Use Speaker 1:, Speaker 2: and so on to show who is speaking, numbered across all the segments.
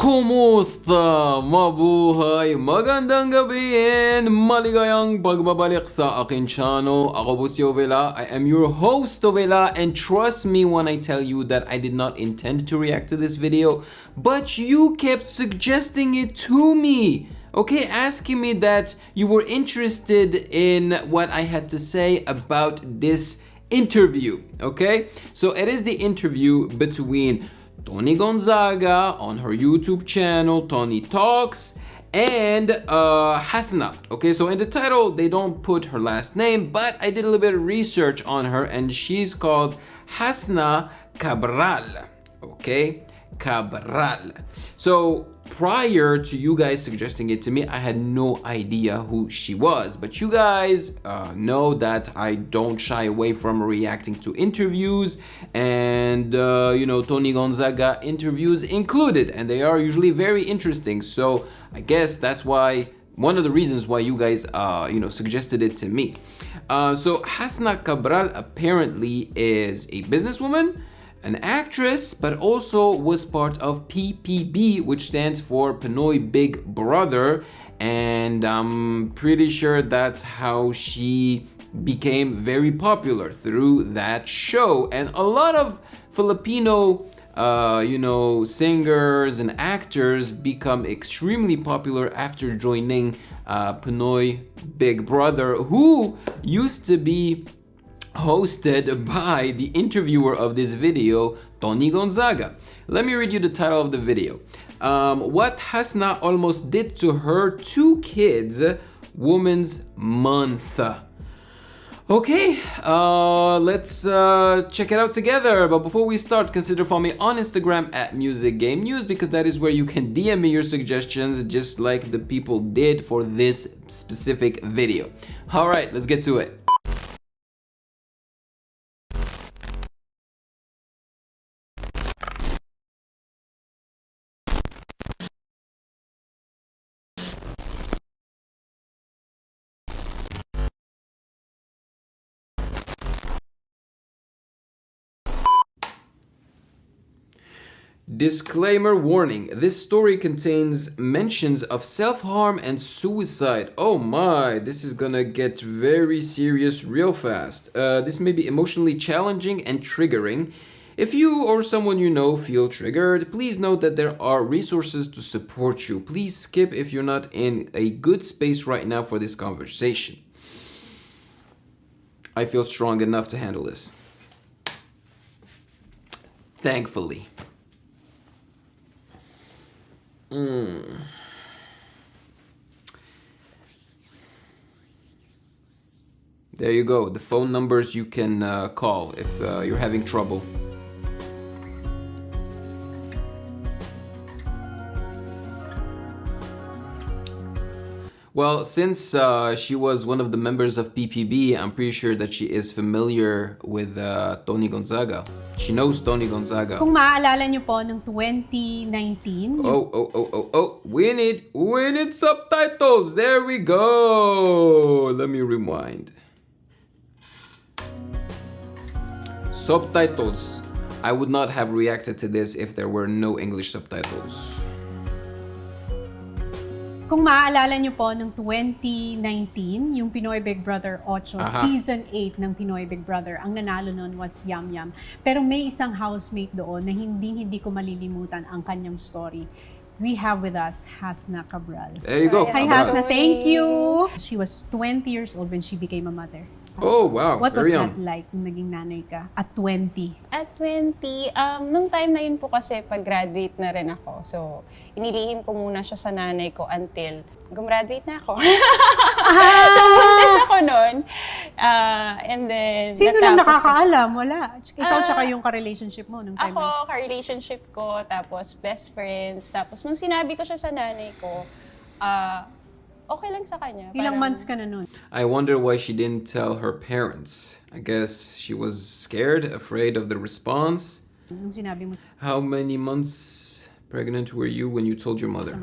Speaker 1: Kumusta? Mabuhay! Magandang gabi and maligayang pagbabalik sa akin channel. Ako po si Ovela. I am your host, Ovela, and trust me when I tell you that I did not intend to react to this video, but you kept suggesting it to me. Okay, asking me that you were interested in what I had to say about this interview. Okay, so it is the interview between Toni Gonzaga on her YouTube channel, Toni Talks, and HASNA. Okay, so in the title, they don't put her last name, but I did a little bit of research on her, and she's called HASNA Cabral. Okay, Cabral. So prior to you guys suggesting it to me, I had no idea who she was. But you guys know that I don't shy away from reacting to interviews, and you know, Toni Gonzaga interviews included, and they are usually very interesting. So I guess that's why, one of the reasons why you guys you know, suggested it to me. So HASNA Cabral apparently is a businesswoman, an actress, but also was part of PPB, which stands for Pinoy Big Brother, and I'm pretty sure that's how she became very popular, through that show. And a lot of Filipino you know, singers and actors become extremely popular after joining Pinoy Big Brother, who used to be hosted by the interviewer of this video, Toni Gonzaga. Let me read you the title of the video. What HASNA almost did to her two kids, Women's Month. Okay, let's check it out together. But before we start, consider following me on Instagram at Music Game News, because that is where you can DM me your suggestions, just like the people did for this specific video. All right, let's get to it. Disclaimer warning, this story contains mentions of self-harm and suicide. Oh my, this is gonna get very serious real fast. This may be emotionally challenging and triggering. If you or someone you know feel triggered, please note that there are resources to support you. Please skip if you're not in a good space right now for this conversation. I feel strong enough to handle this. Thankfully. There you go, the phone numbers you can call if you're having trouble. Well, since she was one of the members of PPB, I'm pretty sure that she is familiar with Toni Gonzaga. She knows Toni Gonzaga.
Speaker 2: Kung maaalala niyo po, noong 2019...
Speaker 1: We need subtitles! There we go! Let me rewind. Subtitles. I would not have reacted to this if there were no English subtitles.
Speaker 2: Kung maaalala niyo po, noong 2019, yung Pinoy Big Brother 8, Season 8 ng Pinoy Big Brother, ang nanalo nun was Yum Yum. Pero may isang housemate doon na hindi ko malilimutan ang kanyang story. We have with us HASNA Cabral.
Speaker 1: There you go.
Speaker 2: Hi HASNA, thank you! She was 20 years old when she became a mother.
Speaker 1: Oh, wow.
Speaker 2: What was
Speaker 1: Very
Speaker 2: that
Speaker 1: young.
Speaker 2: like nung naging nanay ka at 20?
Speaker 3: At 20, nung time na yun po kasi pag-graduate na rin ako. So, inilihim ko muna siya sa nanay ko until gumraduate na ako. So, buntis ako nun. And then,
Speaker 2: Sino lang nakakaalam? Wala. Ikaw tsaka yung ka-relationship mo nung time
Speaker 3: Ako,
Speaker 2: na.
Speaker 3: ka-relationship ko, tapos best friends. Tapos, nung sinabi ko siya sa nanay ko, okay lang sa kanya.
Speaker 2: Ilang months ka na nun?
Speaker 1: I wonder why she didn't tell her parents. I guess she was scared, afraid of the response.
Speaker 2: Nung sinabi mo,
Speaker 1: How many months pregnant were you when you told your mother?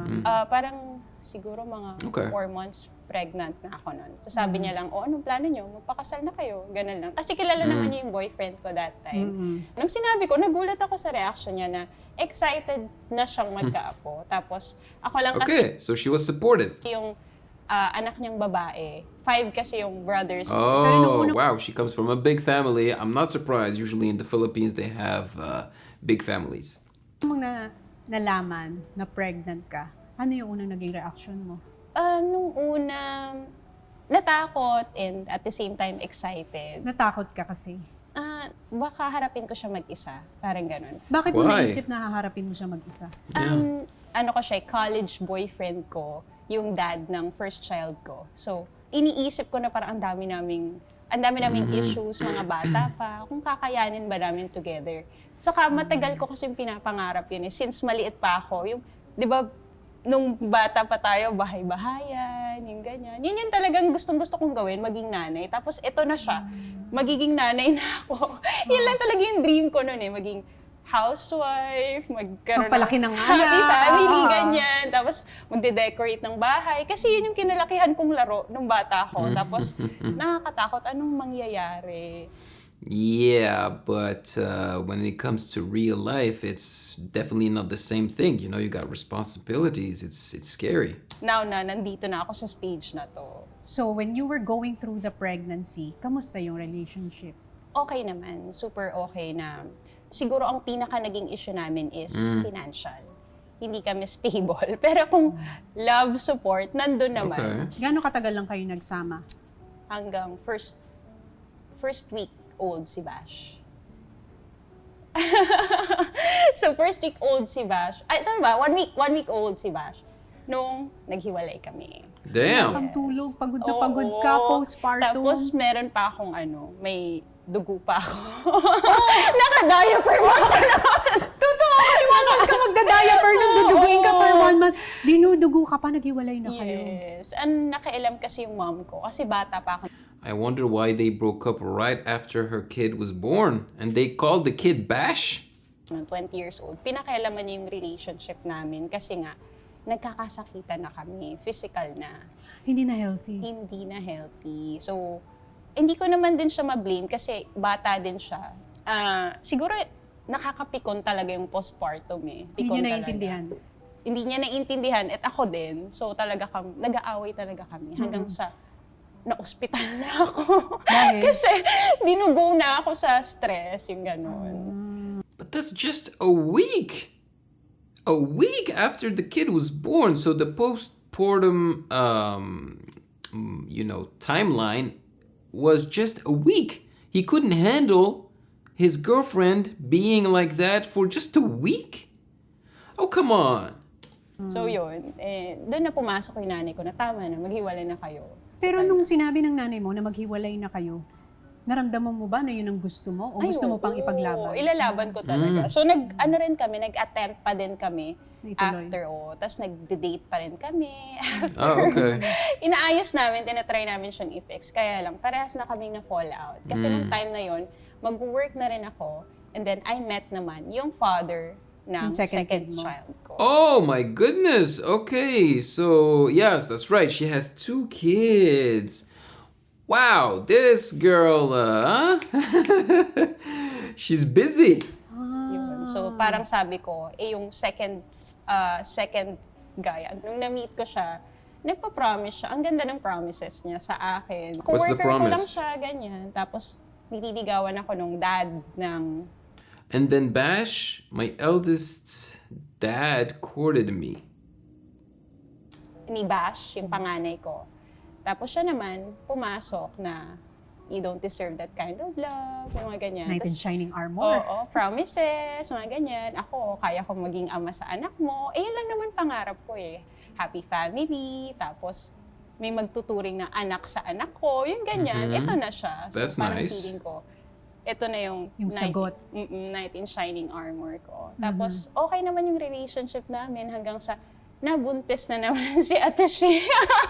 Speaker 3: Parang siguro mga 4 months pregnant na ako nun. So sabi niya lang, anong plano niyo? Magpakasal na kayo. Ganun lang. Kasi kilala naman niya yung boyfriend ko that time. Nung sinabi ko, nagulat ako sa reaction niya na excited na siyang magkaapo. Tapos ako lang kasi
Speaker 1: Okay, so she was supportive.
Speaker 3: yung anak niyang babae. 5 kasi yung brothers.
Speaker 1: Oh, wow, she comes from a big family. I'm not surprised. Usually in the Philippines, they have big families.
Speaker 2: Nung nalaman na pregnant ka, ano yung unang naging reaction mo?
Speaker 3: Nung una, natakot and at the same time excited.
Speaker 2: Natakot ka kasi.
Speaker 3: Baka harapin ko siya mag-isa. Parang ganun.
Speaker 2: Bakit mo
Speaker 1: Why?
Speaker 2: naisip na haharapin mo siya mag-isa?
Speaker 3: Ano ko siya, college boyfriend ko, yung dad ng first child ko. So, iniisip ko na parang ang dami naming issues, mga bata pa, kung kakayanin ba namin together. Saka matagal ko kasi pinapangarap yun eh. Since maliit pa ako, yung, di ba, nung bata pa tayo, bahay-bahayan, yung ganyan. Yun yung talagang gustong-gusto kong gawin, maging nanay. Tapos ito na siya, magiging nanay na ako. Yun lang talaga yung dream ko noon eh, maging housewife, magkaroon
Speaker 2: Magpalaki ng
Speaker 3: happy
Speaker 2: anak.
Speaker 3: family, ganyan. Tapos magde-decorate ng bahay. Kasi yun yung kinalakihan kong laro nung bata ko. Tapos nakakatakot, anong mangyayari?
Speaker 1: Yeah, but when it comes to real life, it's definitely not the same thing. You know, you got responsibilities. It's scary.
Speaker 3: Now na, nandito na ako sa stage na to.
Speaker 2: So, when you were going through the pregnancy, kamusta yung relationship?
Speaker 3: Okay naman, super okay na. Siguro ang pinaka naging issue namin is financial. Hindi kami stable. Pero kung love support, nandun naman.
Speaker 1: Okay.
Speaker 2: Gaano katagal lang kayo nagsama?
Speaker 3: Hanggang first week old si Bash. So first week old si Bash. Ay, sabi ba? One week old si Bash. Nung naghiwalay kami.
Speaker 1: Damn.
Speaker 2: Ang tulog, pagod na pagod
Speaker 3: Oo.
Speaker 2: ka, postpartum.
Speaker 3: Tapos meron pa akong may dugo pa ako. Naka-diaper pa ako naman.
Speaker 2: Totoo, kasi 1 month ka magda-diaper nung duduguin ka for 1 month. Dinudugo ka pa, naghiwalay na kayo.
Speaker 3: Yes. Ang nakailam kasi yung mom ko. Kasi bata pa ako.
Speaker 1: I wonder why they broke up right after her kid was born. And they called the kid Bash?
Speaker 3: 20 years old. Pinakailaman niya yung relationship namin kasi nga, nagkakasakitan na kami. Physical na.
Speaker 2: Hindi na healthy.
Speaker 3: Hindi na healthy. So, hindi ko naman din siya ma-blame kasi bata din siya. Siguro, nakakapikon talaga yung postpartum eh.
Speaker 2: Hindi
Speaker 3: Pikon
Speaker 2: niya
Speaker 3: talaga.
Speaker 2: naiintindihan.
Speaker 3: Hindi niya naiintindihan at ako din. So, talaga nag-aaway talaga kami hanggang sa na-ospital na ako.
Speaker 2: Dahil?
Speaker 3: Kasi dinugo na ako sa stress, yung ganun.
Speaker 1: But that's just a week. A week after the kid was born. So the postpartum, timeline was just a week. He couldn't handle his girlfriend being like that for just a week? Oh, come on.
Speaker 3: So yun, doon na pumasok yung nanay ko na tama na, maghiwalay na kayo.
Speaker 2: Pero nung sinabi ng nanay mo na maghiwalay na kayo, naramdaman mo ba na yun ang gusto mo? O gusto mo pang ipaglaban?
Speaker 3: Ilalaban ko talaga. So nag-attempt pa din kami
Speaker 2: Ituloy.
Speaker 3: after, tapos nag-date pa rin kami.
Speaker 1: Oh, okay.
Speaker 3: Inaayos namin, tinatry namin siyang i-fix. Kaya lang, parehas na kaming na-fall out. Kasi nung time na yon, mag-work na rin ako. And then I met naman yung father ng
Speaker 2: Yung second
Speaker 3: second
Speaker 2: kid mo.
Speaker 3: child ko.
Speaker 1: Oh my goodness. Okay, so yes, that's right. She has 2 kids. Wow, this girl, she's busy.
Speaker 3: Yun. So parang sabi ko, yung second guy, nung na-meet ko siya, nagpa-promise siya. Ang ganda ng promises niya sa akin.
Speaker 1: What's the
Speaker 3: Coworker ko lang
Speaker 1: promise?
Speaker 3: siya, ganyan. Tapos nililigawan ako nung dad ng...
Speaker 1: And then Bash, my eldest dad, courted me.
Speaker 3: ni Bash, yung panganay ko. Tapos siya naman, pumasok na you don't deserve that kind of love, mga ganyan.
Speaker 2: Knight in
Speaker 3: Tas,
Speaker 2: shining armor.
Speaker 3: oo, promises, mga ganyan. Ako, kaya kong maging ama sa anak mo. Yun lang naman pangarap ko eh. Happy family, tapos may magtuturing na anak sa anak ko, yung ganyan. Ito na siya. So
Speaker 1: That's
Speaker 3: parang
Speaker 1: nice.
Speaker 3: feeling ko, ito na yung
Speaker 2: sagot.
Speaker 3: Knight in shining armor ko. Tapos, okay naman yung relationship namin hanggang sa nabuntis na naman si Ate Shi.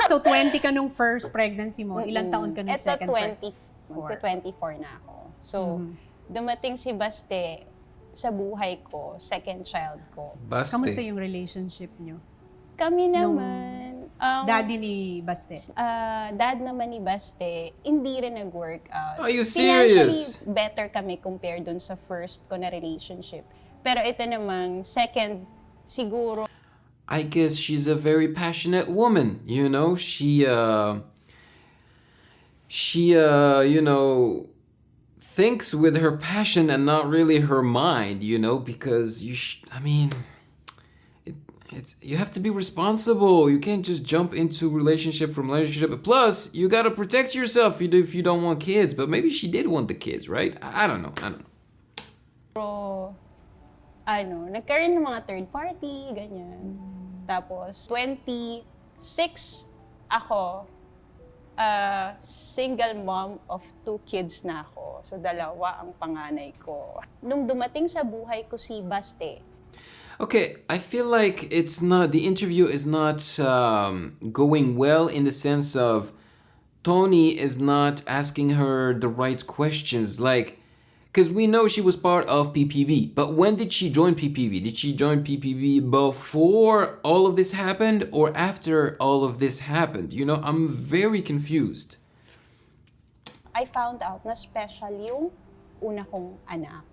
Speaker 2: So, 20 ka nung first pregnancy mo. Ilang taon ka nung second?
Speaker 3: Ito, 24 na ako. So, dumating si Baste, sa buhay ko, second child ko.
Speaker 1: Baste.
Speaker 2: Kamusta yung relationship nyo?
Speaker 3: Kami naman,
Speaker 2: Daddy ni Baste.
Speaker 3: dad naman ni Baste, hindi rin nag-workout.
Speaker 1: Are you serious?
Speaker 3: Financially, better kami compared dun sa first ko na relationship. Pero ito namang second, siguro,
Speaker 1: I guess she's a very passionate woman, you know? She you know, thinks with her passion and not really her mind, you know, because I mean, it's you have to be responsible. You can't just jump into relationship from relationship. Plus, you gotta protect yourself if you don't want kids. But maybe she did want the kids, right? I don't know.
Speaker 3: nagkaroon ng mga third party, ganyan. Tapos, 26 ako, single mom of 2 kids na ako. So, 2 ang panganay ko. Nung dumating sa buhay ko si Baste,
Speaker 1: Okay, I feel like the interview is not going well in the sense of Toni is not asking her the right questions. Like, because we know she was part of PPB, but when did she join PPB? Did she join PPB before all of this happened or after all of this happened? You know, I'm very confused.
Speaker 3: I found out na special yung una kong anak.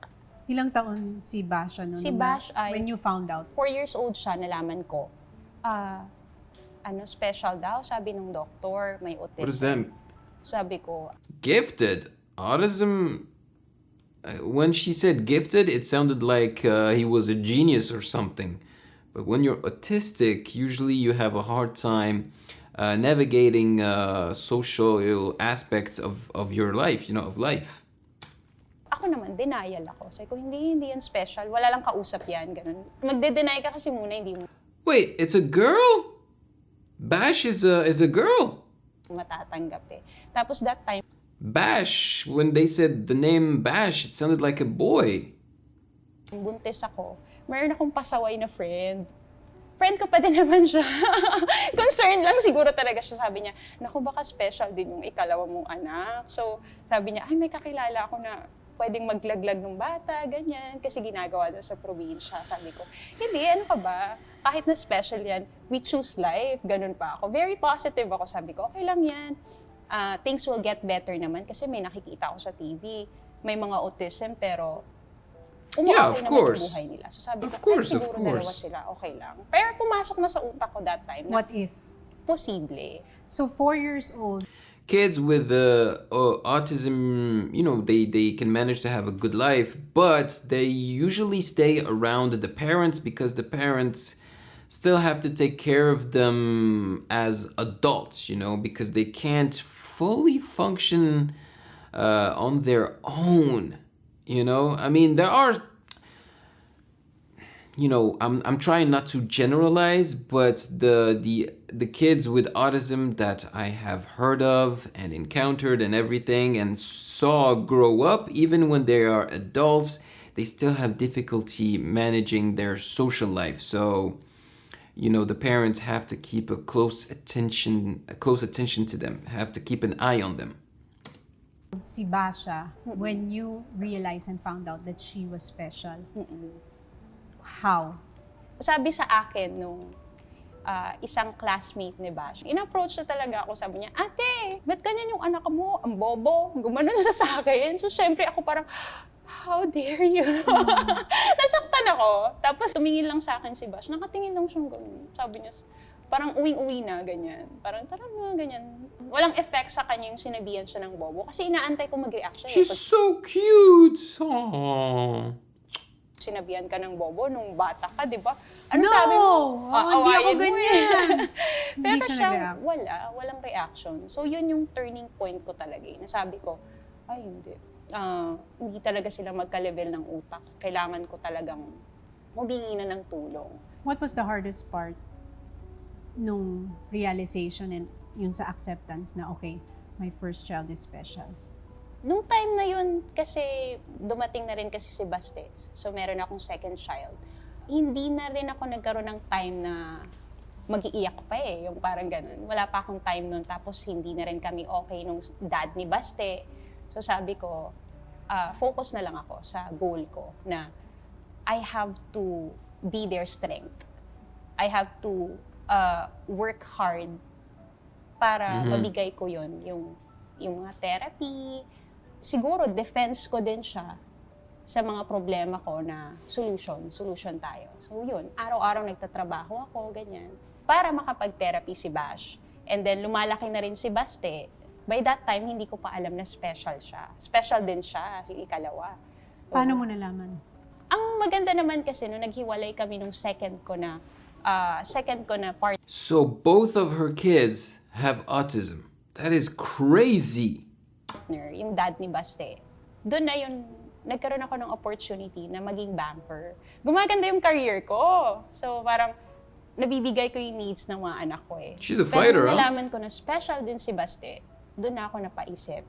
Speaker 2: Ilang taon si Basha noon?
Speaker 3: Si Bash ay-
Speaker 2: When you found out?
Speaker 3: 4 years old siya, nalaman ko. Special daw, sabi ng doktor, may autism.
Speaker 1: What is that?
Speaker 3: Sabi ko,
Speaker 1: Gifted? Autism? When she said gifted, it sounded like he was a genius or something. But when you're autistic, usually you have a hard time navigating social aspects of your life, you know, of life.
Speaker 3: ako naman, denial ako. Sabi ko, hindi yan special. Wala lang kausap yan, ganun. Magde-deny ka kasi muna, hindi mo
Speaker 1: Wait, it's a girl? Bash is a girl.
Speaker 3: matatanggap eh. Tapos that time,
Speaker 1: Bash, when they said the name Bash, it sounded like a boy.
Speaker 3: buntis ako, meron akong pasaway na friend. Friend ko pa din naman siya. Concerned lang siguro talaga siya. Sabi niya, naku, baka special din yung ikalawa mong anak. So, sabi niya, ay, may kakilala ako na pwedeng maglaglag ng bata, ganyan. Kasi ginagawa doon sa probinsya. Sabi ko, hindi, ano ka ba? Kahit na special yan, we choose life. Ganun pa ako. Very positive ako. Sabi ko, okay lang yan. Things will get better naman. Kasi may nakikita ako sa TV. May mga autism, pero
Speaker 1: Yeah,
Speaker 3: okay
Speaker 1: of
Speaker 3: naman
Speaker 1: course.
Speaker 3: yung buhay nila. So sabi
Speaker 1: Of
Speaker 3: ko,
Speaker 1: course,
Speaker 3: ay,
Speaker 1: of
Speaker 3: siguro dalawa
Speaker 1: course.
Speaker 3: sila, okay lang. Pero pumasok na sa utak ko that time na
Speaker 2: What if?
Speaker 3: posible.
Speaker 2: So 4 years old,
Speaker 1: Kids with autism, you know, they can manage to have a good life, but they usually stay around the parents because the parents still have to take care of them as adults, you know, because they can't fully function on their own. You know, I mean, there are, you know, I'm trying not to generalize, but the kids with autism that I have heard of and encountered and everything and saw grow up, even when they are adults, they still have difficulty managing their social life. So, you know, the parents have to keep a close attention to them, have to keep an eye on them.
Speaker 2: si Basha, when you realized and found out that she was special, how?
Speaker 3: Sabi sa akin nung isang classmate ni Bash, in-approach na talaga ako, sabi niya, ate, ba't ganyan yung anak mo? Ang bobo, gumanon na sa akin. So, syempre ako parang, how dare you? Nasaktan ako. Tapos, tumingin lang sa akin si Bash. Nakatingin lang siyang ganyan. Sabi niya, parang uwing-uwi na, ganyan. Parang, tara na, ganyan. Walang effect sa kanya yung sinabihan siya ng bobo. Kasi inaantay ko mag-react siya.
Speaker 1: She's so cute. Aww.
Speaker 3: Sinabihan ka ng bobo nung bata ka, di ba? Ano
Speaker 2: No!
Speaker 3: sabi mo?
Speaker 2: Hindi ako
Speaker 3: Awayin mo
Speaker 2: ganyan. Hindi
Speaker 3: Pero
Speaker 2: siya
Speaker 3: siya,
Speaker 2: nag-react.
Speaker 3: walang reaction. So, yun yung turning point ko talaga. Nasabi ko, ay, hindi. Hindi talaga sila magka-level ng utak. Kailangan ko talagang humingi na ng tulong.
Speaker 2: What was the hardest part nung realization and yun sa acceptance na, okay, my first child is special?
Speaker 3: Nung time na yun, kasi dumating na rin kasi si Baste. So, meron akong second child. Hindi na rin ako nagkaroon ng time na mag-iiyak pa eh, yung parang ganun. Wala pa akong time nun, tapos hindi na rin kami okay nung dad ni Baste. So, sabi ko, focus na lang ako sa goal ko na I have to be their strength. I have to work hard para mabigay ko yon yung mga therapy. Siguro, defense ko din siya sa mga problema ko na solution tayo. So yun, araw-araw nagtatrabaho ako, ganyan, para makapag-therapy si Bash. And then lumalaki na rin si Baste. By that time, hindi ko pa alam na special siya. Special din siya, si ikalawa. So,
Speaker 2: Paano mo nalaman?
Speaker 3: ang maganda naman kasi nung naghiwalay kami nung second ko na partner,
Speaker 1: So both of her kids have autism. That is crazy.
Speaker 3: yung dad ni Baste. Doon na yun, nagkaroon ako ng opportunity na maging banker. Gumaganda yung career ko. So parang nabibigay ko yung needs ng mga anak ko eh.
Speaker 1: She's a fighter,
Speaker 3: Pero
Speaker 1: huh?
Speaker 3: nalaman ko na special din si Baste, doon na ako napaisip.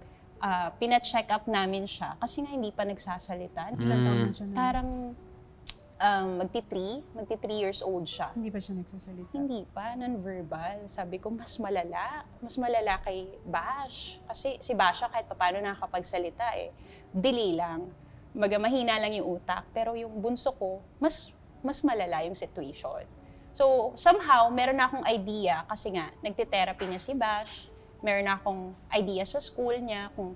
Speaker 3: Pina-check up namin siya kasi nga hindi pa nagsasalita.
Speaker 2: Ilan taon na siya na?
Speaker 3: Parang magti 3 years old siya.
Speaker 2: Hindi pa siya nagsasalita?
Speaker 3: Hindi pa, non-verbal. Sabi ko, mas malala kay Bash. Kasi si Bash kahit paano nakakapagsalita eh. Dili lang. Mahina lang yung utak. Pero yung bunso ko, mas malala yung situation. So, somehow, meron na akong idea kasi nga, nagte-therapy niya si Bash. Meron na akong idea sa school niya kung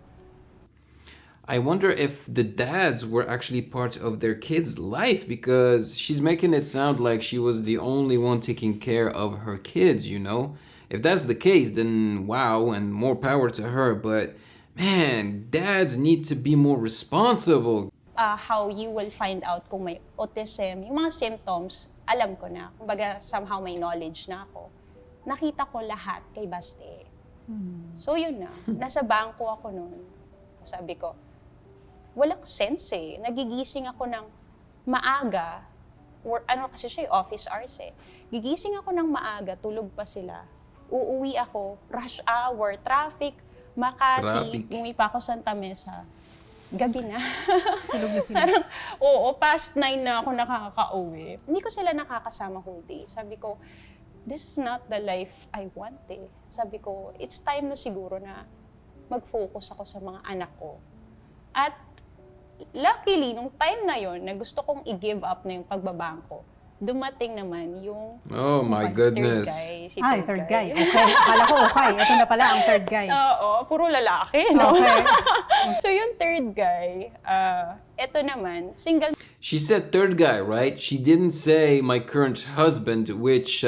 Speaker 1: I wonder if the dads were actually part of their kids' life because she's making it sound like she was the only one taking care of her kids, you know? If that's the case, then wow, and more power to her. But man, dads need to be more responsible.
Speaker 3: how you will find out kung may autism, yung mga symptoms, alam ko na. Kumbaga, somehow may knowledge na ako. Nakita ko lahat kay Baste. So yun na, nasa bangko ako noon. Sabi ko, walang sense eh. Nagigising ako ng maaga, or ano kasi siya, office hours eh. Gigising ako ng maaga, tulog pa sila. Uuwi ako, rush hour, traffic, Makati, umuwi pa ako Santa Mesa. Gabi na.
Speaker 2: Tulog na sila.
Speaker 3: Parang, oo, past 9 na ako nakaka-uwi. Hindi ko sila nakakasama whole day. Sabi ko, this is not the life I want eh. Sabi ko, it's time na siguro na mag-focus ako sa mga anak ko. At luckily, nung time na yon na gusto kong i-give up na yung pagbabangko, dumating naman yung
Speaker 1: Oh my
Speaker 3: third
Speaker 1: goodness.
Speaker 3: guy. Si
Speaker 2: Ay, third guy. Okay. Akala ko okay. Ito na pala ang third guy.
Speaker 3: Oo, puro lalaki, no?
Speaker 2: Okay.
Speaker 3: So yung third guy, eto naman, single
Speaker 1: She said third guy, right? She didn't say my current husband, which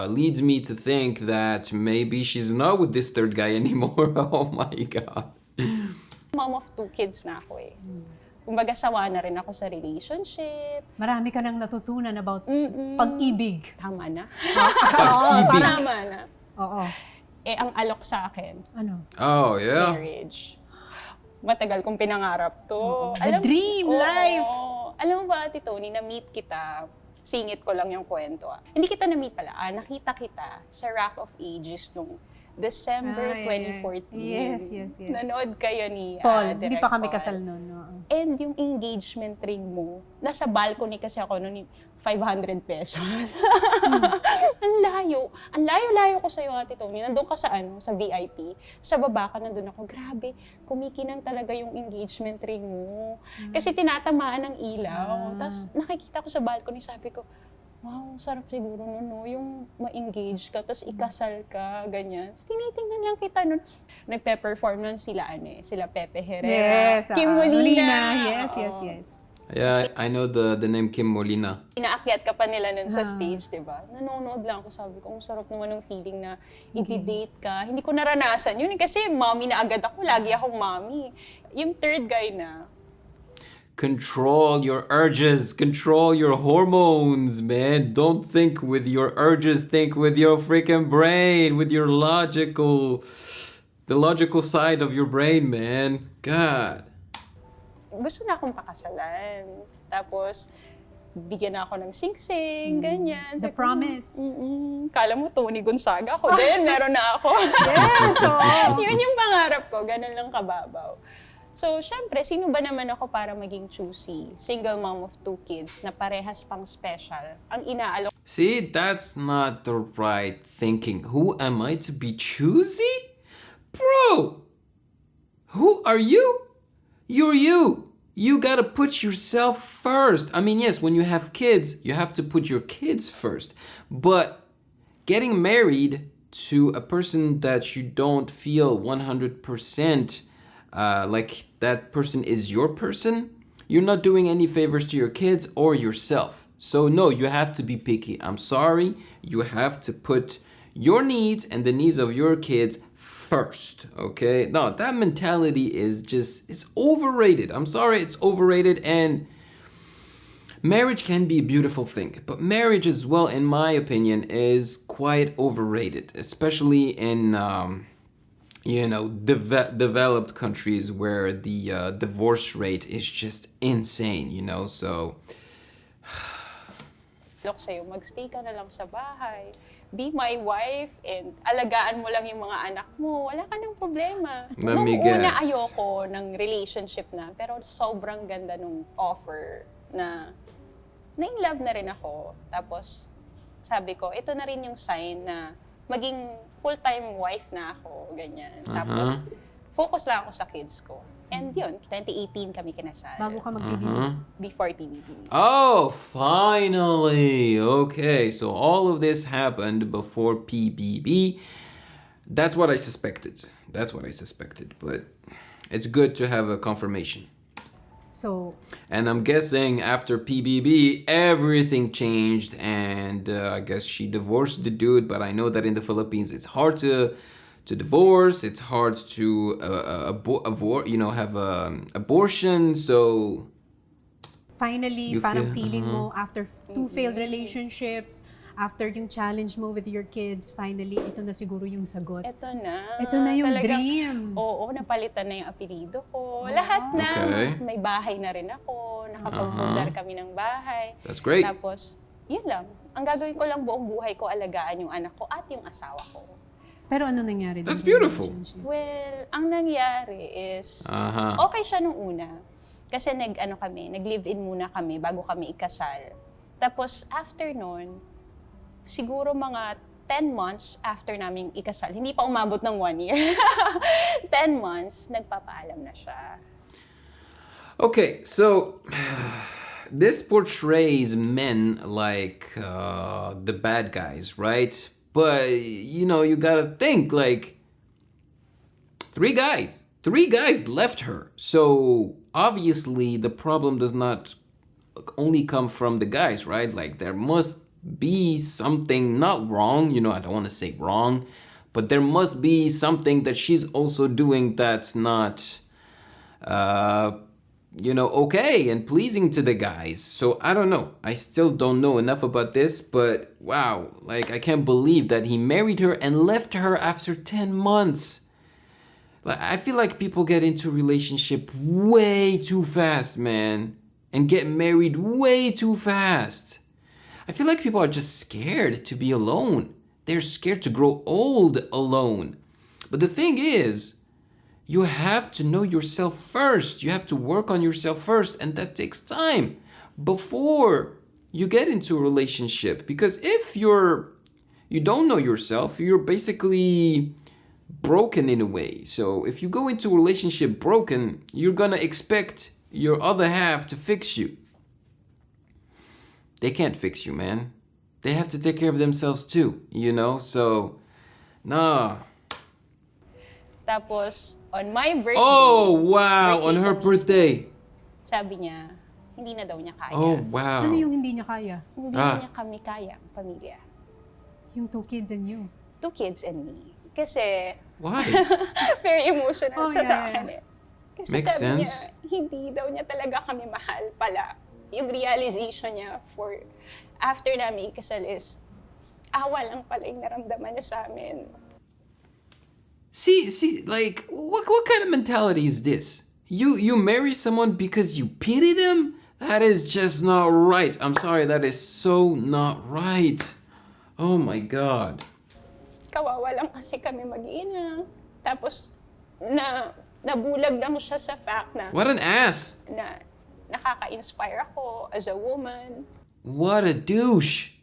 Speaker 1: leads me to think that maybe she's not with this third guy anymore. Oh my God.
Speaker 3: mom of 2 kids na ako eh. Kumbaga, sawa na rin ako sa relationship.
Speaker 2: Marami ka nang natutunan about pag-ibig.
Speaker 3: Tama na.
Speaker 2: Oo, parang,
Speaker 3: Tama na.
Speaker 2: oo.
Speaker 3: Eh, ang alok sa akin,
Speaker 2: Ano?
Speaker 1: Oh yeah.
Speaker 3: marriage. Matagal kong pinangarap to.
Speaker 2: The dream life.
Speaker 3: Alam mo ba, Ate Toni, na-meet kita, singit ko lang yung kwento. Hindi kita na-meet pala. Nakita kita sa Rock of Ages nung December 2014.
Speaker 2: Yes.
Speaker 3: Nanood kayo ni
Speaker 2: Paul, hindi
Speaker 3: Direk
Speaker 2: pa kami
Speaker 3: Paul.
Speaker 2: kasal noon. No?
Speaker 3: And yung engagement ring mo, nasa balcony kasi ako noon, 500 pesos. Ang layo. Ang layo-layo ko sa'yo, Ate Toni. Nandun ka sa sa VIP. Sa baba ka, nandun ako. Grabe, kumikinang talaga yung engagement ring mo. Kasi tinatamaan ng ilaw. Tapos nakikita ko sa balcony, sabi ko, wow, sarap siguro nun, no? Yung ma-engage ka, tapos ikasal ka, ganyan. Tapos tinitingnan lang kita nun. Nagpe-perform nun sila, sila Pepe Herrera,
Speaker 2: Yes.
Speaker 3: Kim Molina.
Speaker 2: Yes.
Speaker 1: Yeah, I know the name Kim Molina.
Speaker 3: Inaakyat ka pa nila nun sa stage, di ba? Nanonood lang ako, sabi ko, ang sarap naman ng feeling na i-date ka. Hindi ko naranasan yun, kasi mommy na agad ako, lagi akong mommy. Yung third guy na,
Speaker 1: Control your urges, control your hormones, man. Don't think with your urges, think with your freaking brain, with your the logical side of your brain, man. God.
Speaker 3: gusto na akong pakasalan. Tapos, bigyan na ako ng sing-sing, ganyan.
Speaker 2: The
Speaker 3: Sabi ko,
Speaker 2: promise.
Speaker 3: Kala mo, Toni Gonzaga ako din, meron na ako.
Speaker 2: Yes, oo.
Speaker 3: Yun yung pangarap ko, ganun lang kababaw. So, syempre, sino ba naman ako para maging choosy? Single mom of 2 kids na parehas pang special. Ang inaalok
Speaker 1: See, that's not the right thinking. Who am I to be choosy? Bro! Who are you? You're you. you gotta put yourself first. I mean, yes, when you have kids, you have to put your kids first. But getting married to a person that you don't feel 100% like that person is your person, you're not doing any favors to your kids or yourself. So no, you have to be picky. I'm sorry, you have to put your needs and the needs of your kids first, okay? No, that mentality is just, it's overrated. I'm sorry, it's overrated. And marriage can be a beautiful thing, but marriage as well, in my opinion, is quite overrated, especially in developed countries where the divorce rate is just insane, so
Speaker 3: Look sa'yo, magstay ka na lang sa bahay, be my wife, and alagaan mo lang yung mga anak mo, wala ka ng problema.
Speaker 1: Let
Speaker 3: Nung
Speaker 1: me
Speaker 3: una
Speaker 1: guess.
Speaker 3: ayoko ng relationship na, pero sobrang ganda nung offer na in love na rin ako. Tapos sabi ko, ito na rin yung sign na maging full-time wife na ako, ganyan. Tapos focus lang ako sa kids ko. And yun, 2018 kami kinasal.
Speaker 2: Bago ka mag-PBB.
Speaker 3: Before PBB.
Speaker 1: Oh, finally. Okay, so all of this happened before PBB. That's what I suspected. But it's good to have a confirmation.
Speaker 2: So,
Speaker 1: And I'm guessing after PBB, everything changed, and I guess she divorced the dude. But I know that in the Philippines, it's hard to divorce. It's hard to have abortion. So
Speaker 2: finally,
Speaker 1: You
Speaker 2: parang
Speaker 1: feel-
Speaker 2: feeling mo after two failed relationships, after yung challenge mo with your kids, finally, ito na siguro yung sagot.
Speaker 3: Ito na.
Speaker 2: Ito na yung
Speaker 3: Talagang,
Speaker 2: dream.
Speaker 3: Oo, napalitan na yung apelido ko. Lahat na.
Speaker 1: Okay.
Speaker 3: May bahay na rin ako. Nakapag-bundar kami ng bahay.
Speaker 1: That's great.
Speaker 3: Tapos, yun lang. Ang gagawin ko lang buong buhay ko, alagaan yung anak ko at yung asawa ko.
Speaker 2: Pero ano nangyari?
Speaker 1: That's
Speaker 2: dun sa
Speaker 1: beautiful.
Speaker 2: relationship?
Speaker 3: Well, ang nangyari is, okay siya nung una. Kasi nag-live-in muna kami bago kami ikasal. Tapos, after nun, siguro mga 10 months after namin ikasal, hindi pa umabot ng 1 year, 10 months, nagpapaalam na siya.
Speaker 1: Okay, so this portrays men like the bad guys, right? But you gotta think like three guys left her. So obviously the problem does not only come from the guys, right? Like there must be something not wrong, I don't want to say wrong, but there must be something that she's also doing that's not okay and pleasing to the guys. So I don't know. I still don't know enough about this, but wow, like I can't believe that he married her and left her after 10 months. Like I feel like people get into a relationship way too fast, man, and get married way too fast. I feel like people are just scared to be alone. They're scared to grow old alone. But the thing is, you have to know yourself first. You have to work on yourself first, and that takes time before you get into a relationship. Because if you don't know yourself, you're basically broken in a way. So if you go into a relationship broken, you're gonna expect your other half to fix you. They can't fix you, man. They have to take care of themselves too, So, nah.
Speaker 3: Tapos, on my birthday,
Speaker 1: Oh, wow. On her
Speaker 3: ko mismo,
Speaker 1: birthday.
Speaker 3: sabi niya, hindi na daw niya kaya.
Speaker 1: Oh, wow.
Speaker 2: Ano yung hindi niya kaya?
Speaker 3: Hindi na niya kami kaya, pamilya.
Speaker 2: Yung 2 kids and you.
Speaker 3: 2 kids and me. Kasi,
Speaker 1: Why?
Speaker 3: very emotional
Speaker 2: Oh,
Speaker 3: siya sa
Speaker 2: yeah,
Speaker 3: akin eh. Kasi
Speaker 1: Makes
Speaker 3: sabi
Speaker 1: sense.
Speaker 3: niya, hindi daw niya talaga kami mahal pala. Yung realization niya after namin ikasal is, awa lang pala yung naramdaman niya sa amin.
Speaker 1: See, like, what kind of mentality is this? You marry someone because you pity them? That is just not right. I'm sorry, that is so not right. Oh my God.
Speaker 3: Kawawa lang kasi kami mag-ina. Tapos, nabulag lang siya sa fact na,
Speaker 1: What an ass.
Speaker 3: na nakaka-inspire ako as a woman.
Speaker 1: What a douche.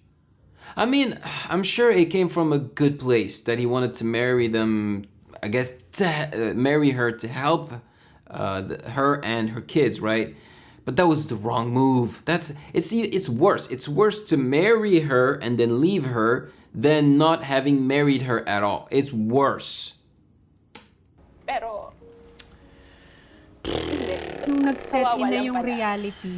Speaker 1: I mean, I'm sure it came from a good place that he wanted to marry them, I guess, to marry her to help her and her kids, right? But that was the wrong move. It's worse. It's worse to marry her and then leave her than not having married her at all. It's worse.
Speaker 3: Pero,
Speaker 2: Nung nag-set in
Speaker 3: kawawa
Speaker 2: na
Speaker 3: lang
Speaker 2: yung
Speaker 3: pala.
Speaker 2: reality,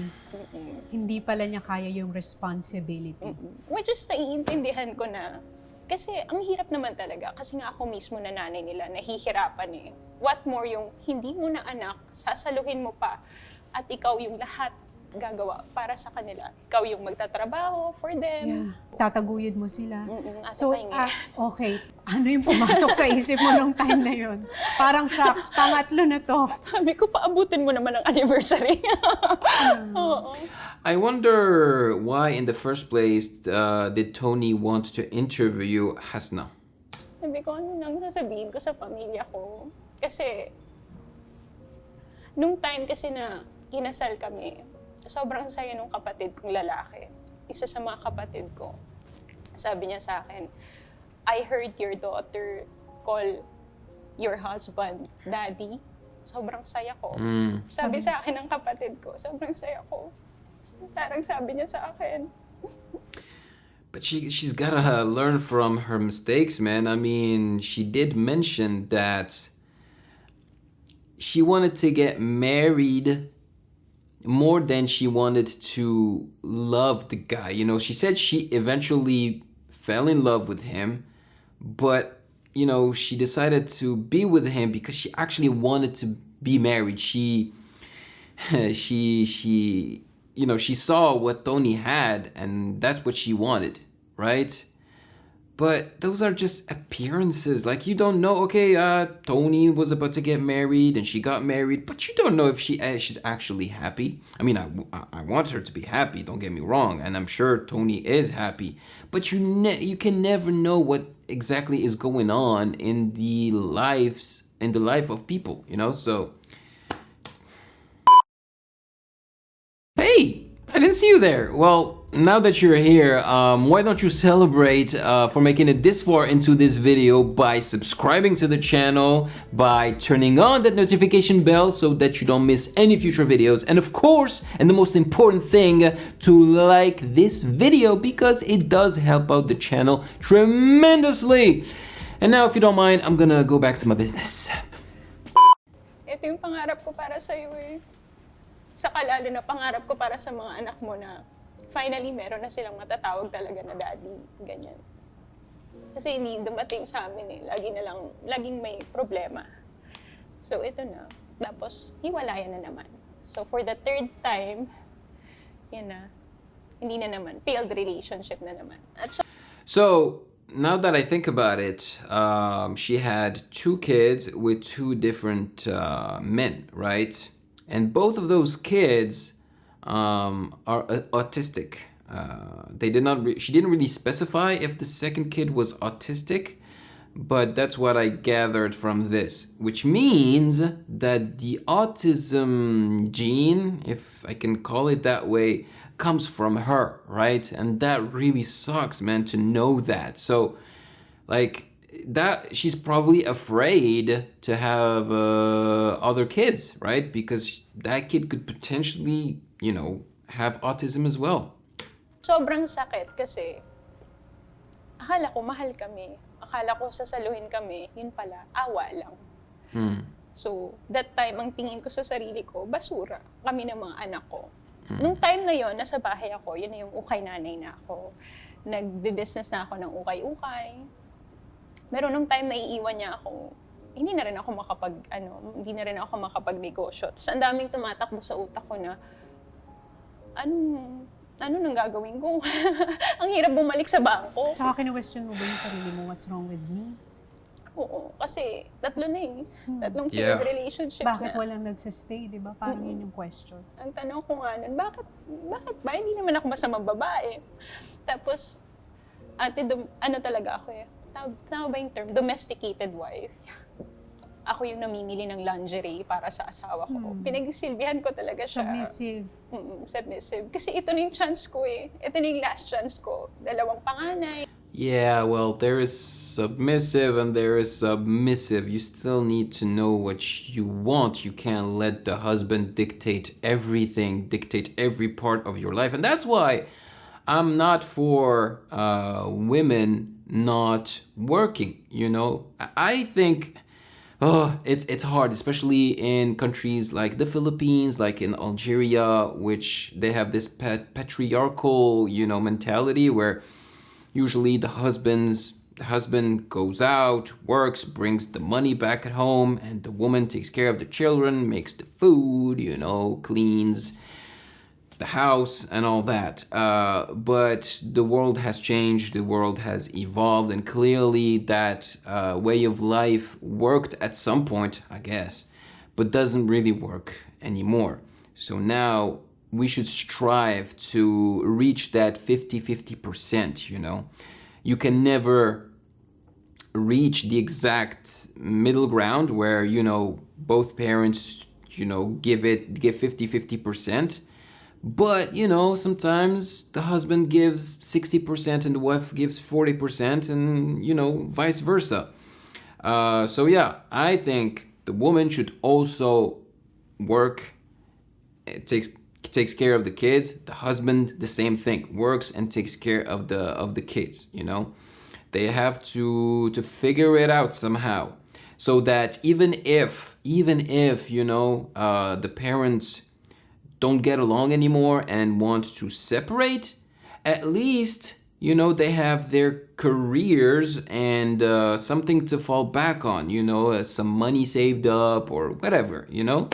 Speaker 2: hindi pala niya kaya yung responsibility.
Speaker 3: Which is naiintindihan ko na, kasi ang hirap naman talaga, kasi nga ako mismo na nanay nila, nahihirapan eh. What more yung hindi mo na anak, sasaluhin mo pa, at ikaw yung lahat gagawa para sa kanila. Ikaw yung magtatrabaho for them.
Speaker 2: Yeah. Tataguyod mo sila.
Speaker 3: Ate
Speaker 2: So,
Speaker 3: Pahingi.
Speaker 2: okay. Ano yung pumasok sa isip mo nung time na yun? Parang shocks, pangatlo na to.
Speaker 3: Sabi ko, paabutin mo naman ang anniversary. Oo.
Speaker 1: I wonder why in the first place did Toni want to interview Hasna?
Speaker 3: Sabi ko, ano nang sasabihin ko sa pamilya ko? Kasi, nung time kasi na kinasal kami, sobrang saya nung kapatid kong lalaki. Isa sa mga kapatid ko. Sabi niya sa akin, I heard your daughter call your husband daddy. Sobrang saya ko. Sabi sa akin ng kapatid ko, sobrang saya ko. Parang sabi niya sa akin.
Speaker 1: But she's gotta learn from her mistakes, man. I mean, she did mention that she wanted to get married more than she wanted to love the guy. You know, she said she eventually fell in love with him, but, you know, she decided to be with him because she actually wanted to be married. She you know, she saw what Toni had and that's what she wanted, right? But those are just appearances. Like, you don't know, okay, Toni was about to get married and she got married, but you don't know if she's actually happy. I mean, I want her to be happy, don't get me wrong, and I'm sure Toni is happy. But you can never know what exactly is going on in the life of people, you know? So, hey, I didn't see you there. Well, now that you're here, why don't you celebrate for making it this far into this video by subscribing to the channel, by turning on that notification bell so that you don't miss any future videos, and of course, and the most important thing, to like this video because it does help out the channel tremendously. And now, if you don't mind, I'm gonna go back to my business.
Speaker 3: Ito yung pangarap ko para sa'yo eh. Saka lalo na pangarap ko para sa mga anak mo na finally meron na silang matatawag talaga na daddy, ganyan. Kasi hindi dumating sa amin eh, laging may problema. So ito na, tapos hiwalayan na naman. So for the third time, yan na, hindi na naman, failed relationship na naman.
Speaker 1: So, now that I think about it, she had 2 kids with 2 different men, right? And both of those kids are autistic. She didn't really specify if the second kid was autistic, but that's what I gathered from this, which means that the autism gene, if I can call it that way, comes from her, right? And that really sucks, man, to know that. So, like, that she's probably afraid to have other kids, right? Because that kid could potentially, you know, have autism as well.
Speaker 3: Sobrang sakit kasi akala ko mahal kami. Akala ko sasaluhin kami. Yun pala, awa lang. So, that time, ang tingin ko sa sarili ko, basura. Kami ng mga anak ko. Nung time na yon, nasa bahay ako, yun na yung ukay nanay na ako. Nagbe-business na ako ng ukay-ukay. Pero nung time na iiwan niya ako, hindi na rin ako makapag-negosyo. Tapos ang daming tumatakbo sa utak ko na, ano nang gagawin ko? Ang hirap bumalik sa bangko.
Speaker 2: Saka kina-question mo ba yung sarili mo, what's wrong with me?
Speaker 3: Oo, kasi tatlo na eh. Tatlong failed relationship
Speaker 2: Bakit
Speaker 3: na.
Speaker 2: walang nagsistay, di ba? Parang yun yung question.
Speaker 3: Ang tanong ko nga nun, bakit ba? Hindi naman ako masamang babae. Tapos, ano talaga ako eh. Tama ba yung term? Domesticated wife. Ako yung namimili ng lingerie para sa asawa ko. Pinagsilbihan ko talaga siya.
Speaker 2: Submissive.
Speaker 3: Submissive. Kasi ito na yung chance ko eh. Ito na yung last chance ko. 2 panganay.
Speaker 1: Yeah, well, there is submissive and there is submissive. You still need to know what you want. You can't let the husband dictate everything, dictate every part of your life. And that's why I'm not for women not working, you know? I think it's hard, especially in countries like the Philippines, like in Algeria, which they have this patriarchal, you know, mentality where usually the husband goes out, works, brings the money back at home, and the woman takes care of the children, makes the food, you know, cleans the house and all that. But the world has changed, the world has evolved, and clearly that way of life worked at some point, I guess, but doesn't really work anymore. So now we should strive to reach that 50-50%, you know. You can never reach the exact middle ground where, you know, both parents, you know, give 50-50%. But, you know, sometimes the husband gives 60% and the wife gives 40% and, you know, vice versa. So yeah, I think the woman should also work. It takes care of the kids. The husband, the same thing, works and takes care of the kids, you know. They have to figure it out somehow, so that even if you know the parents don't get along anymore and want to separate, at least, you know, they have their careers and something to fall back on, you know, some money saved up or whatever, you know.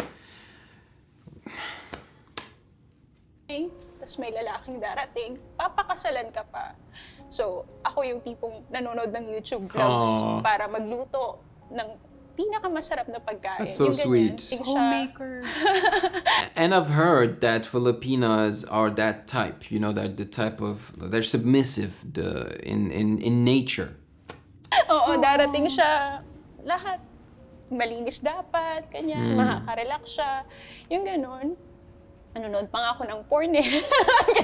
Speaker 3: Tapos may lalaking darating, papakasalan ka pa. So, ako yung tipong nanonood ng YouTube vlogs
Speaker 1: Aww.
Speaker 3: para magluto ng pinakamasarap na pagkain.
Speaker 1: That's so
Speaker 3: yung
Speaker 1: sweet.
Speaker 3: Ting siya.
Speaker 2: Homemaker.
Speaker 1: And I've heard that Filipinas are that type, you know, that the type of, they're submissive in nature.
Speaker 3: Oo, darating siya. Lahat. Malinis dapat, kanya, makaka-relax siya. Yung ganun. Nanonood pa nga ako ng porn eh.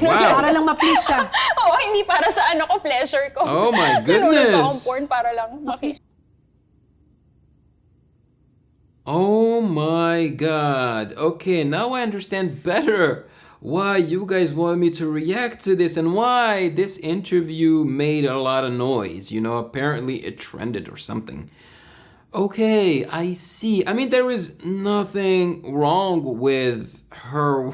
Speaker 1: Wow.
Speaker 2: Para lang ma-please siya.
Speaker 3: Oo, hindi para sa ano ko, pleasure ko.
Speaker 1: Oh my
Speaker 3: Nanonood pa akong
Speaker 1: goodness.
Speaker 3: porn para lang makis.
Speaker 1: Oh my God. Okay, now I understand better why you guys want me to react to this and why this interview made a lot of noise. You know, apparently it trended or something. Okay, I see. I mean, there is nothing wrong with her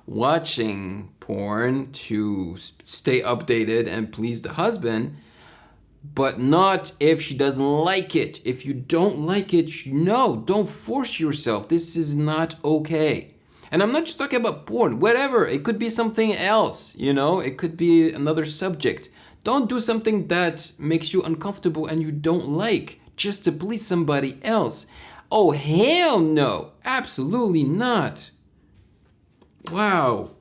Speaker 1: watching porn to stay updated and please the husband, but not if she doesn't like it. If you don't like it, no, don't force yourself. This is not okay. And I'm not just talking about porn, whatever. It could be something else, you know? It could be another subject. Don't do something that makes you uncomfortable and you don't like just to please somebody else. Oh, hell no. Absolutely not. Wow.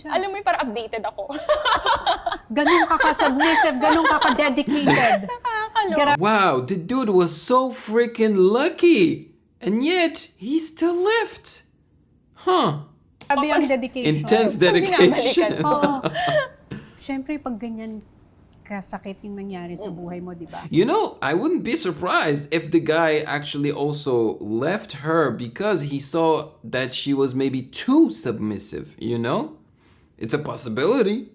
Speaker 3: Alam mo yung para updated ako.
Speaker 2: Ganun ka ka-submissive, ganun ka ka-dedicated.
Speaker 3: Nakakalo.
Speaker 1: Wow, the dude was so freaking lucky. And yet, he still left. Huh.
Speaker 2: Sabi ang dedication.
Speaker 1: Intense
Speaker 3: Binabalikan
Speaker 1: dedication.
Speaker 3: ko.
Speaker 2: Oo. Siyempre, pag ganyan kasakit yung nangyari sa buhay mo, di ba?
Speaker 1: You know, I wouldn't be surprised if the guy actually also left her because he saw that she was maybe too submissive, you know? It's a possibility.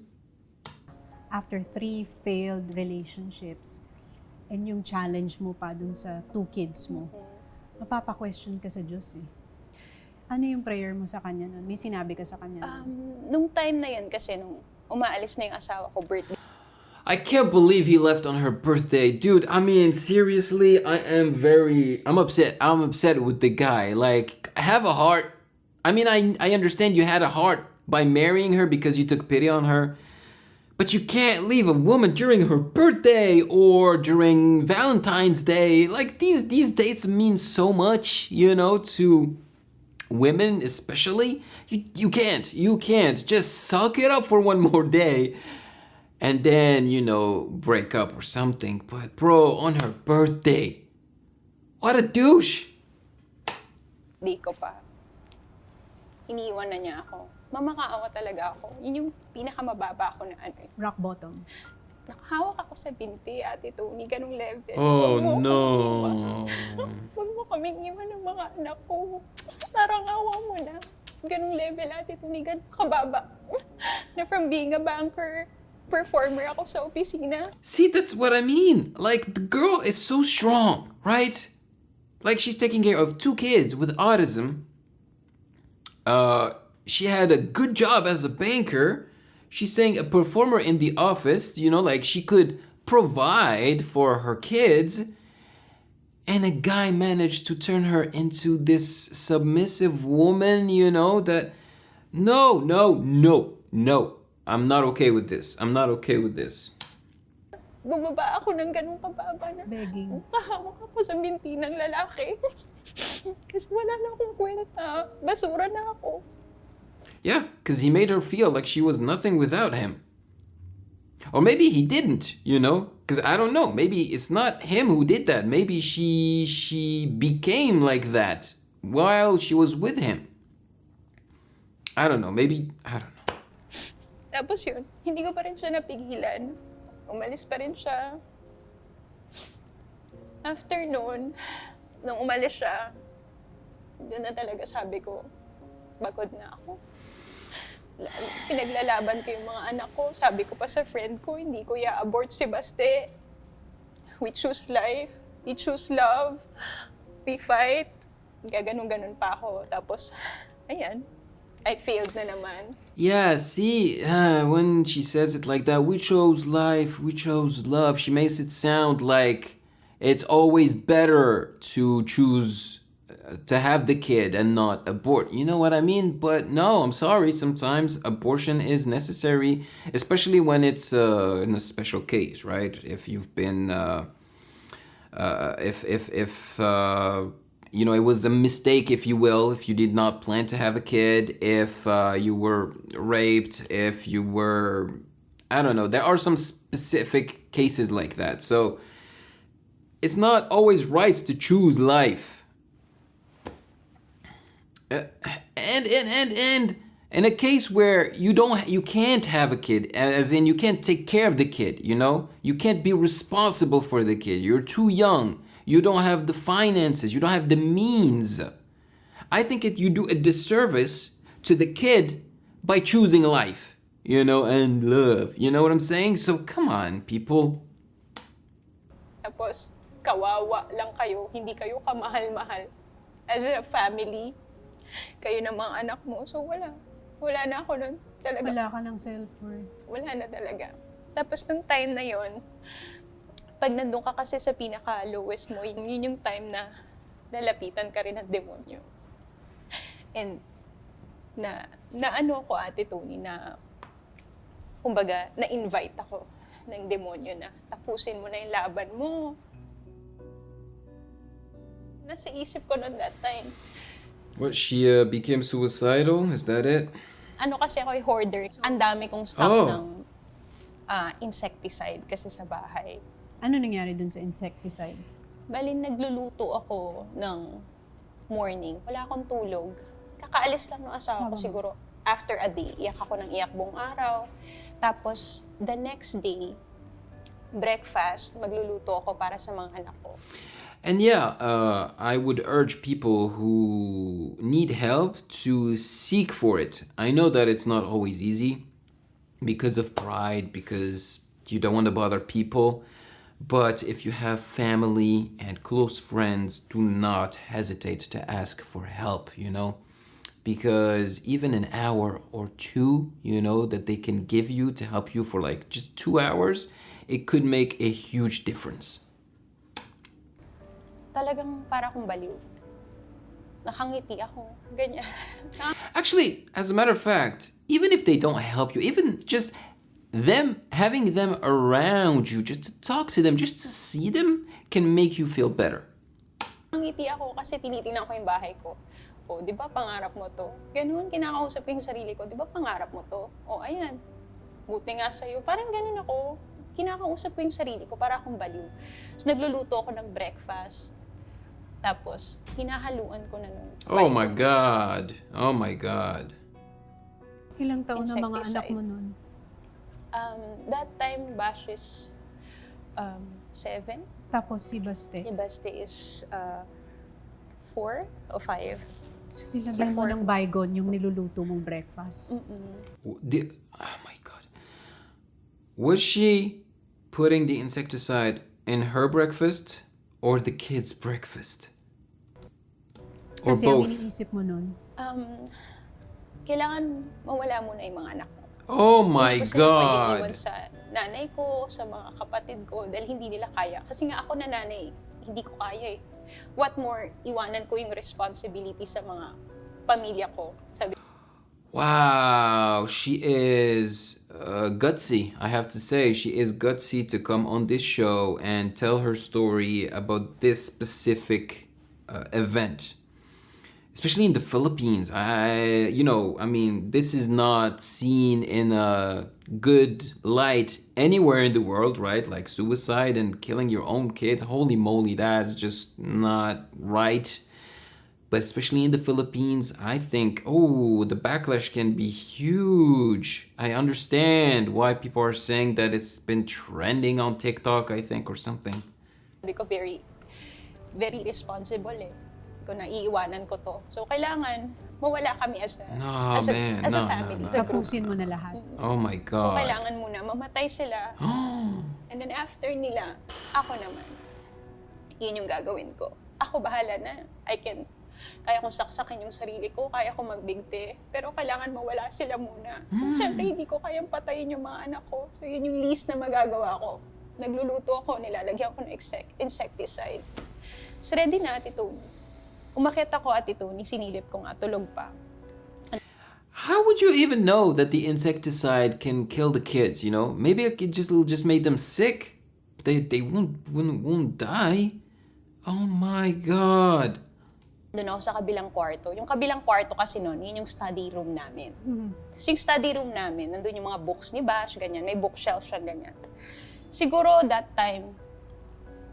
Speaker 2: After 3 failed relationships, and yung challenge mo pa dun sa 2 kids mo, mapapa-question ka sa Diyos eh. Ano yung prayer mo sa kanya nun? May sinabi ka sa kanya nun?
Speaker 3: Nung time na yun kasi, nung umaalis na yung asawa ko, birthday.
Speaker 1: I can't believe he left on her birthday. Dude, I mean, seriously, I'm upset. I'm upset with the guy. Like, have a heart. I mean, I understand you had a heart by marrying her because you took pity on her. But you can't leave a woman during her birthday or during Valentine's Day. Like, these dates mean so much, you know, to women especially. You can't. Just suck it up for one more day. And then, you know, break up or something. But bro, on her birthday, what a douche.
Speaker 3: Di ko pa. iniiwan na niya ako. Mamakaawa talaga ako. Yun yung pinakamababa ko na ano eh.
Speaker 2: Rock bottom.
Speaker 3: Nakahawak ako sa binti, Ate Toni, ganung level.
Speaker 1: Oh,
Speaker 3: Huwag mo
Speaker 1: no.
Speaker 3: kaming iwan. Huwag mo kaming iwan ng mga anak ko. Parang awa mo na. Ganung level, Ate Toni, ganun kababa. Na from being a banker, performer ako sa opisina.
Speaker 1: See, that's what I mean. Like, the girl is so strong, right? Like, she's taking care of 2 kids with autism. She had a good job as a banker. She's saying a performer in the office, you know, like she could provide for her kids. And a guy managed to turn her into this submissive woman, you know, that no. I'm not okay with this. I'm not okay with this.
Speaker 3: Bumaba ako ng ganung kababa na.
Speaker 2: Begging.
Speaker 3: Kahawak ako sa binti ng lalaki. Kasi wala na akong kwenta. Basura na ako.
Speaker 1: Yeah, because he made her feel like she was nothing without him. Or maybe he didn't, you know? Because I don't know. Maybe it's not him who did that. Maybe she became like that while she was with him. I don't know. Maybe, I don't know.
Speaker 3: Tapos yun, hindi ko pa rin siya napigilan. Umalis pa rin siya. After noon, nung umalis siya, doon na talaga sabi ko, pagod na ako. Pinaglalaban ko yung mga anak ko. Sabi ko pa sa friend ko, hindi ko i-abort si Baste. We choose life. We choose love. We fight. Gaganong-ganon pa ako. Tapos, ayan. I failed na naman.
Speaker 1: Yeah, see, when she says it like that, we chose life, we chose love, she makes it sound like it's always better to choose to have the kid and not abort. You know what I mean? But no, I'm sorry. Sometimes abortion is necessary, especially when it's in a special case, right? If you've been, if you know, it was a mistake, if you will, if you did not plan to have a kid, if you were raped, if you were, I don't know. There are some specific cases like that. So it's not always right to choose life. And in a case where you can't have a kid, as in you can't take care of the kid, you know, you can't be responsible for the kid. You're too young. You don't have the finances. You don't have the means. I think you do a disservice to the kid by choosing life, you know, and love. You know what I'm saying? So come on, people.
Speaker 3: Tapos, kawawa lang kayo. Hindi kayo kamahal-mahal. As a family, kayo ng mga anak mo. So wala. Wala na ako nun. Talaga.
Speaker 2: Wala ka ng self-worth.
Speaker 3: Wala na talaga. Tapos nung time na yon, pag nandun ka kasi sa pinaka-lowest mo, yun yung time na lalapitan ka rin ng demonyo. And na ano ako, Ate Toni, na kumbaga, na-invite ako ng demonyo na tapusin mo na yung laban mo. Nasa isip ko noon that time.
Speaker 1: What, she became suicidal? Is that it?
Speaker 3: Ano kasi ako, hoarder. Ang dami kong stock ng insecticide kasi sa bahay.
Speaker 2: Ano nangyari dun sa insecticide?
Speaker 3: Bali, nagluluto ako ng morning. Wala akong tulog. Kakaalis lang ng asawa ko siguro. After a day, iyak ako ng iyak buong araw. Tapos, the next day, breakfast, magluluto ako para sa mga anak ko.
Speaker 1: And yeah, I would urge people who need help to seek for it. I know that it's not always easy because of pride, because you don't want to bother people. But if you have family and close friends, do not hesitate to ask for help, you know? Because even an hour or two, you know, that they can give you to help you for like just 2 hours, it could make a huge difference.
Speaker 3: Talagang para akong baliw. Nakangiti ako. Ganyan.
Speaker 1: Actually, as a matter of fact, even if they don't help you, even just having them around you, just to talk to them, just to see them, can make you feel better.
Speaker 3: Nakangiti ako kasi tinitingnan ko yung bahay ko. O, di ba pangarap mo to? Ganun, kinakausap ko yung sarili ko. Di ba pangarap mo to? O, ayan. Buti nga sa'yo. Parang ganun ako. Kinakausap ko yung sarili ko para akong baliw. So, nagluluto ako ng breakfast. Tapos, hinahaluan ko na nung
Speaker 1: Oh my God. Oh my God.
Speaker 2: Ilang taon na mga anak
Speaker 3: Insecticide.
Speaker 2: mo nun?
Speaker 3: That time, Bash is 7.
Speaker 2: Tapos si Baste.
Speaker 3: Si Baste is 4 o 5.
Speaker 2: So, nilagyan mo ng bygone yung niluluto mong breakfast.
Speaker 1: Oh my God. Was she putting the insecticide in her breakfast or the kids' breakfast? Or
Speaker 2: Kasi ang
Speaker 1: both?
Speaker 2: iniisip mo nun.
Speaker 3: Kailangan mawala muna yung mga anak ko.
Speaker 1: Oh my
Speaker 3: Hindi ko sila pwedeng iwan
Speaker 1: God.
Speaker 3: sa nanay ko, sa mga kapatid ko, dahil hindi nila kaya. Kasi nga ako na nanay, hindi ko kaya eh. What more, iwanan ko yung responsibility sa mga pamilya ko. Sabi
Speaker 1: Wow, she is gutsy. I have to say, she is gutsy to come on this show and tell her story about this specific event. Especially in the Philippines. I mean, this is not seen in a good light anywhere in the world, right? Like suicide and killing your own kids. Holy moly, that's just not right. But especially in the Philippines, I think, the backlash can be huge. I understand why people are saying that it's been trending on TikTok, I think, or something.
Speaker 3: ko very, very responsible eh. Kung naiiwanan ko to. So, kailangan mawala kami as a family.
Speaker 2: Tapusin mo na lahat.
Speaker 1: Oh my
Speaker 3: So,
Speaker 1: God.
Speaker 3: kailangan muna mamatay sila. And then after nila, ako naman. Yun yung gagawin ko. Ako bahala na. Kaya kong saksakin yung sarili ko, kaya kong magbigti. Pero kailangan mawala sila muna. At syempre, hindi ko kayang patayin yung mga anak ko. So, yun yung least na magagawa ko. Nagluluto ako, nilalagyan ko ng insecticide. So, ready na, Ate Toni. Umakyat ako, Ate Toni, sinilip ko nga, tulog pa.
Speaker 1: How would you even know that the insecticide can kill the kids, you know? Maybe it just made them sick. They won't die. Oh my God.
Speaker 3: Doon ako sa kabilang kwarto. Yung kabilang kwarto kasi noon, yun yung study room namin. Tapos yung study room namin, nandun yung mga books ni Bash, ganyan. May bookshelf siya, ganyan. Siguro that time,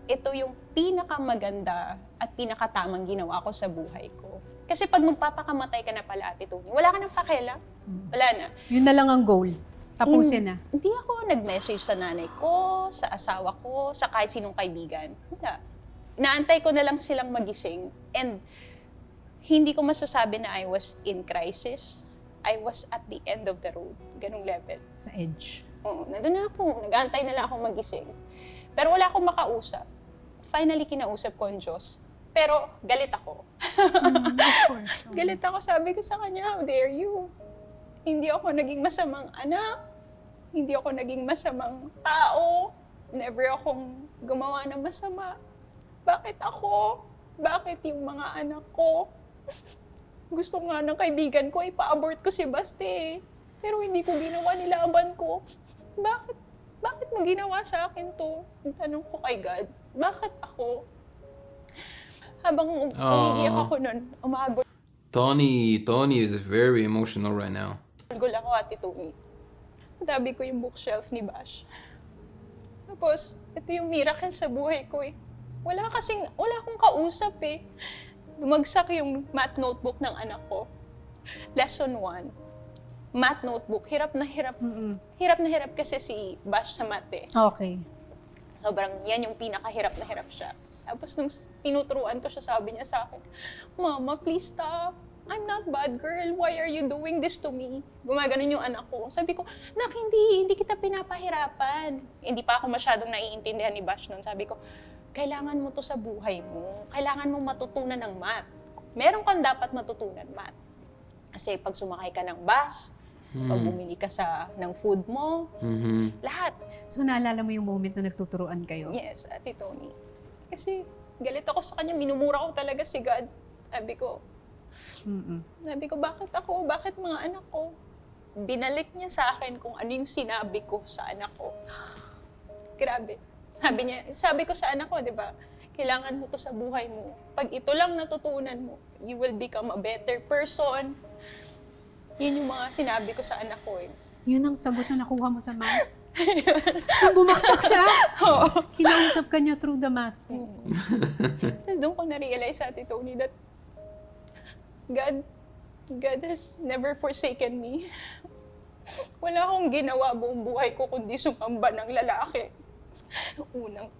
Speaker 3: ito yung pinakamaganda at pinakatamang ginawa ko sa buhay ko. Kasi pag magpapakamatay ka na pala, Ate Toni, wala ka nang pakialam. Wala na.
Speaker 2: Yun na lang ang goal. Tapusin na.
Speaker 3: Hindi ako nag-message sa nanay ko, sa asawa ko, sa kahit sinong kaibigan. Wala. Inaantay ko na lang silang magising. And hindi ko masasabi na I was in crisis. I was at the end of the road. Ganong level.
Speaker 2: Sa edge.
Speaker 3: Oo, nandun na ako. Nag-aantay na lang ako magising. Pero wala akong makausap. Finally, kinausap ko ang Diyos. Pero galit ako.
Speaker 2: Of course.
Speaker 3: Galit ako. Sabi ko sa kanya, how dare you? Hindi ako naging masamang anak. Hindi ako naging masamang tao. Never akong gumawa ng masama. Bakit ako? Bakit yung mga anak ko? Gusto nga ng kaibigan ko, ipa-abort ko si Baste. Pero hindi ko ginawa, nilaban ko. Bakit mo ginawa sa akin to? Ang tanong ko kay God, bakit ako? Habang umiiyak ako nun, umagol
Speaker 1: Toni is very emotional right now.
Speaker 3: ako, Ate Toni. Tabi ko yung bookshelf ni Bash. Tapos, ito yung miracle sa buhay ko eh. Wala akong kausap eh. Lumagsak yung math notebook ng anak ko. Lesson 1. Math notebook. Hirap na hirap. Hirap na hirap kasi si Bash sa math eh.
Speaker 2: Okay.
Speaker 3: Sobrang yan yung pinakahirap na hirap siya. Tapos nung tinuturuan ko siya, sabi niya sa akin, Mama, please stop. I'm not bad girl. Why are you doing this to me? Gumaganon yung anak ko. Sabi ko, Nak, hindi kita pinapahirapan. Hindi pa ako masyadong naiintindihan ni Bash noon. Sabi ko, kailangan mo to sa buhay mo. Kailangan mo matutunan ng math. Meron kang dapat matutunan math. Kasi pag sumakay ka ng bus, pag bumili ka ng food mo, lahat.
Speaker 2: So naalala mo yung moment na nagtuturuan kayo?
Speaker 3: Yes, Ate Toni. Kasi galit ako sa kanya, minumura ko talaga si God. Sabi ko, bakit ako? Bakit mga anak ko? Binalik niya sa akin kung ano yung sinabi ko sa anak ko. Grabe. Sabi ko sa anak ko, di ba, kailangan mo to sa buhay mo. Pag ito lang natutunan mo, you will become a better person. Yun yung mga sinabi ko sa anak ko eh.
Speaker 2: Yun ang sagot na nakuha mo sa math? Bumaksak siya? Kinausap ka niya through the math.
Speaker 3: Doon ko na-realize sa Ate Toni that God has never forsaken me. Wala akong ginawa buong buhay ko kundi sumamba ng lalaki. Unang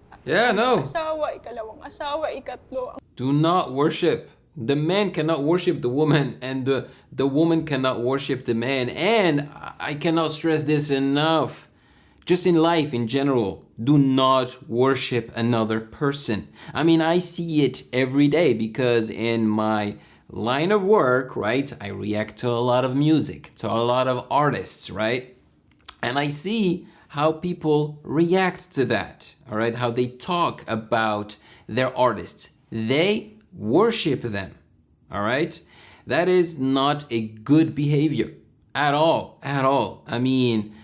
Speaker 3: asawa, ikalawang asawa, ikatlo.
Speaker 1: Do not worship. The man cannot worship the woman, and the woman cannot worship the man. And I cannot stress this enough. Just in life in general, do not worship another person. I mean, I see it every day because in my line of work, right, I react to a lot of music, to a lot of artists, right? And I see how people react to that, all right? How they talk about their artists. They worship them, all right? That is not a good behavior at all. I mean,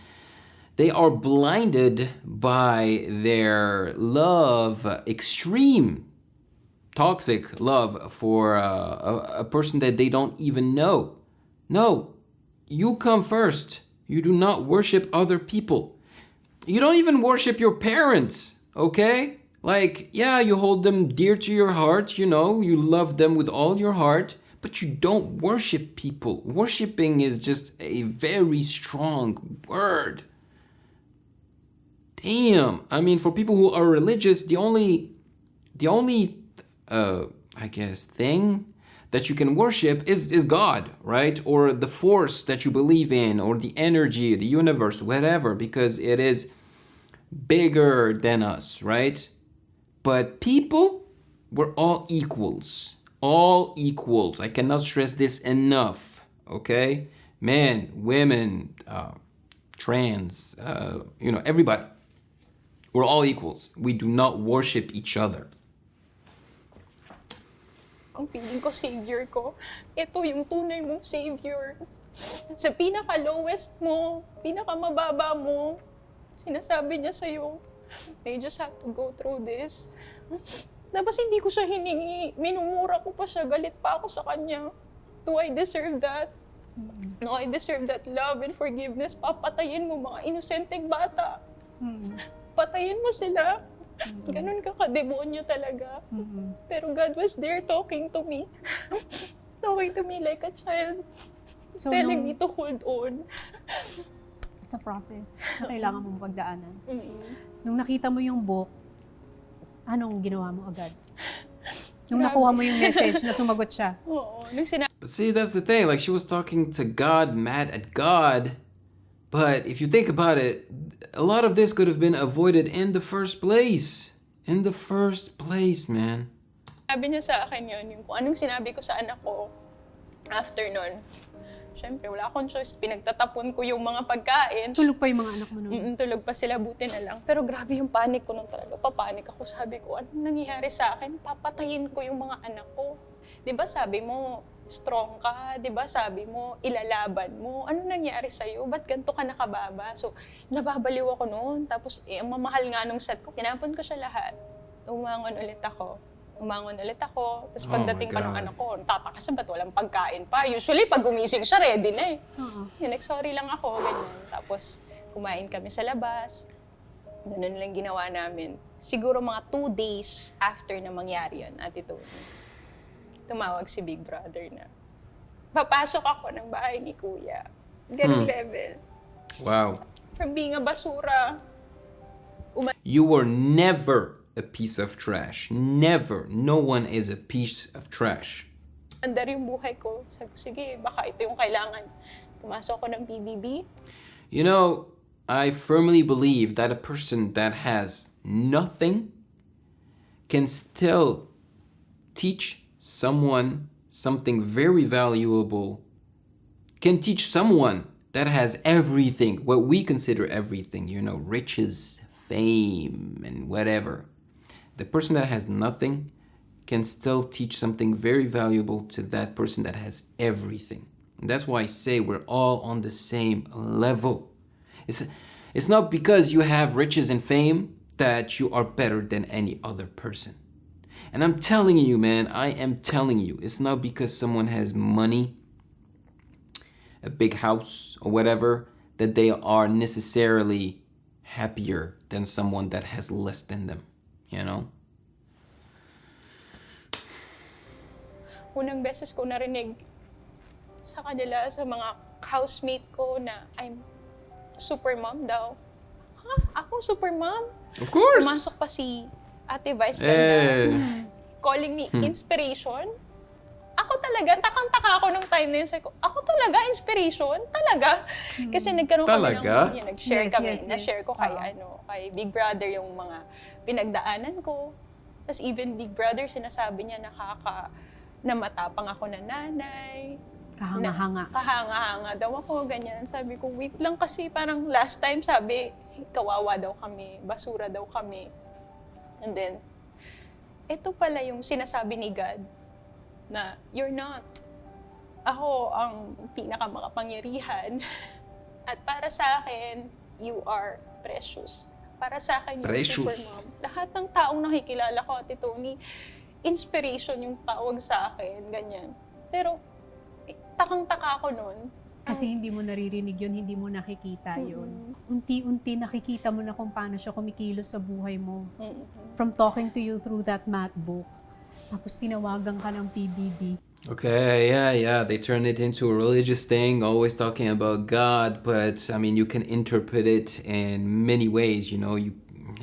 Speaker 1: they are blinded by their love, extreme, toxic love for a person that they don't even know. No, you come first. You do not worship other people. You don't even worship your parents, okay? Like, yeah, you hold them dear to your heart, you know, you love them with all your heart, but you don't worship people. Worshipping is just a very strong word. Damn. I mean, for people who are religious, the only I guess thing that you can worship is God, right? Or the force that you believe in, or the energy, the universe, whatever, because it is bigger than us, right? But people, we're all equals. All equals. I cannot stress this enough, okay? Men, women, trans, everybody. We're all equals. We do not worship each other.
Speaker 3: Ang feeling ko, savior ko. Ito yung tunay mong savior. Sa pinaka-lowest mo, pinaka-mababa mo, sinasabi niya sa'yo, I just have to go through this. Tapos hindi ko siya hiningi. Minumura ko pa siya. Galit pa ako sa kanya. Do I deserve that? No, I deserve that love and forgiveness. Papatayin mo mga inosenteng bata. Patayin mo sila. Ganun ka ka-demonyo talaga. Pero God was there talking to me. Talking to me like a child. So, telling me to hold on.
Speaker 2: It's a process na kailangan mong pagdaanan. Nung nakita mo yung book, anong ginawa mo agad? Nung nakuha mo yung message na sumagot siya.
Speaker 3: Oo.
Speaker 1: But see, that's the thing. Like, she was talking to God, mad at God. But if you think about it, a lot of this could have been avoided in the first place. In the first place, man.
Speaker 3: Sabi niya sa akin yun, yung kung anong sinabi ko sa anak ko after nun. Siyempre, wala akong choice. Pinagtatapon ko yung mga pagkain.
Speaker 2: Tulog pa yung mga anak mo nun?
Speaker 3: Tulog pa sila, buti na lang. Pero grabe yung panic ko nung talaga. Papanik ako. Sabi ko, anong nangyayari sa akin? Papatayin ko yung mga anak ko. Diba sabi mo, strong ka, 'di ba? Sabi mo, ilalaban mo. Ano nangyari sa iyo? Ba't ganito ka nakababa? So, nababaliw ako noon. Tapos ang mamahal nga nung set ko, tinapon ko siya lahat. Umangon ulit ako. Tapos pagdating pa ng anak ko, tataka siya, ba't walang pagkain pa? Usually, pag gumising siya, ready na eh. Yun, sorry lang ako, ganyan. Tapos, kumain kami sa labas. Ganun lang ginawa namin. Siguro mga 2 days after na mangyari yun, Ate Toni, tumawag si Big Brother na papasok ako ng bahay ni Kuya. Ganun level.
Speaker 1: Wow.
Speaker 3: From being a basura.
Speaker 1: You were never a piece of trash. Never. No one is a piece of trash.
Speaker 3: Andar yung buhay ko. Sabi ko, sige, baka ito yung kailangan. Pumasok ako ng PBB.
Speaker 1: You know, I firmly believe that a person that has nothing can still teach someone something very valuable, can teach someone that has everything, what we consider everything, you know, riches, fame, and whatever. The person that has nothing can still teach something very valuable to that person that has everything. And that's why I say we're all on the same level. It's not because you have riches and fame that you are better than any other person. And I'm telling you, man, I am telling you, it's not because someone has money, a big house, or whatever, that they are necessarily happier than someone that has less than them, you know?
Speaker 3: Unang beses ko narinig sa kanila, sa mga housemate ko na I'm super mom daw. Ha? Ako super mom?
Speaker 1: Of course!
Speaker 3: Pumasok pa si Ate Vice ganda,
Speaker 1: Eh.
Speaker 3: calling me inspiration. Ako talaga, takang-taka ako nung time na yun. Sabi ko, ako talaga, inspiration? Talaga? Kasi nagkaroon kami
Speaker 1: Talaga?
Speaker 3: ng, nag-share
Speaker 2: Yes,
Speaker 3: kami.
Speaker 2: yes, yes.
Speaker 3: Na-share ko kay, kay Big Brother yung mga pinagdaanan ko. Tapos even Big Brother, sinasabi niya na matapang ako na nanay.
Speaker 2: Kahanga-hanga.
Speaker 3: Kahanga-hanga daw ako, ganyan. Sabi ko, wait lang kasi parang last time sabi, kawawa daw kami, basura daw kami. And then, ito pala yung sinasabi ni God na you're not. Ako ang pinakamakapangyarihan. At para sa akin, you are precious. Para sa akin, yung super mom. Lahat ng taong nakikilala ko, Ate Toni, inspiration yung tawag sa akin, ganyan. Pero, takang-taka ako nun.
Speaker 2: Kasi hindi mo naririnig yun, hindi mo nakikita yun. Unti-unti nakikita mo na kung paano siya kumikilos sa buhay mo. From talking to you through that math book. Tapos tinawagan ka ng PBB.
Speaker 1: Okay, yeah. They turn it into a religious thing, always talking about God, but I mean, you can interpret it in many ways, you know.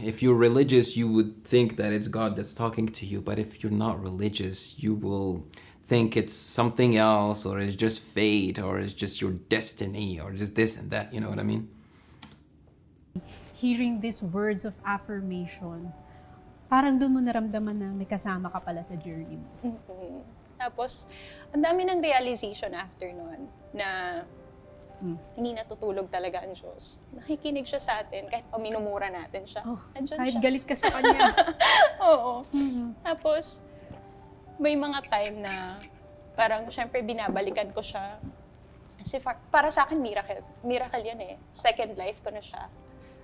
Speaker 1: If you're religious, you would think that it's God that's talking to you, but if you're not religious, you will think it's something else, or it's just fate, or it's just your destiny, or just this and that, you know what I mean?
Speaker 2: Hearing these words of affirmation, parang doon mo naramdaman na may kasama ka pala sa journey mo.
Speaker 3: Tapos, ang dami ng realization after nun na hindi natutulog talaga ang Diyos. Nakikinig siya sa atin kahit paminumura natin siya. Andyan
Speaker 2: Kahit
Speaker 3: siya.
Speaker 2: galit ka sa kanya.
Speaker 3: Oo. Tapos, may mga time na parang syempre binabalikan ko siya. Kasi para sa akin, miracle. Miracle yan eh. Second life ko na siya.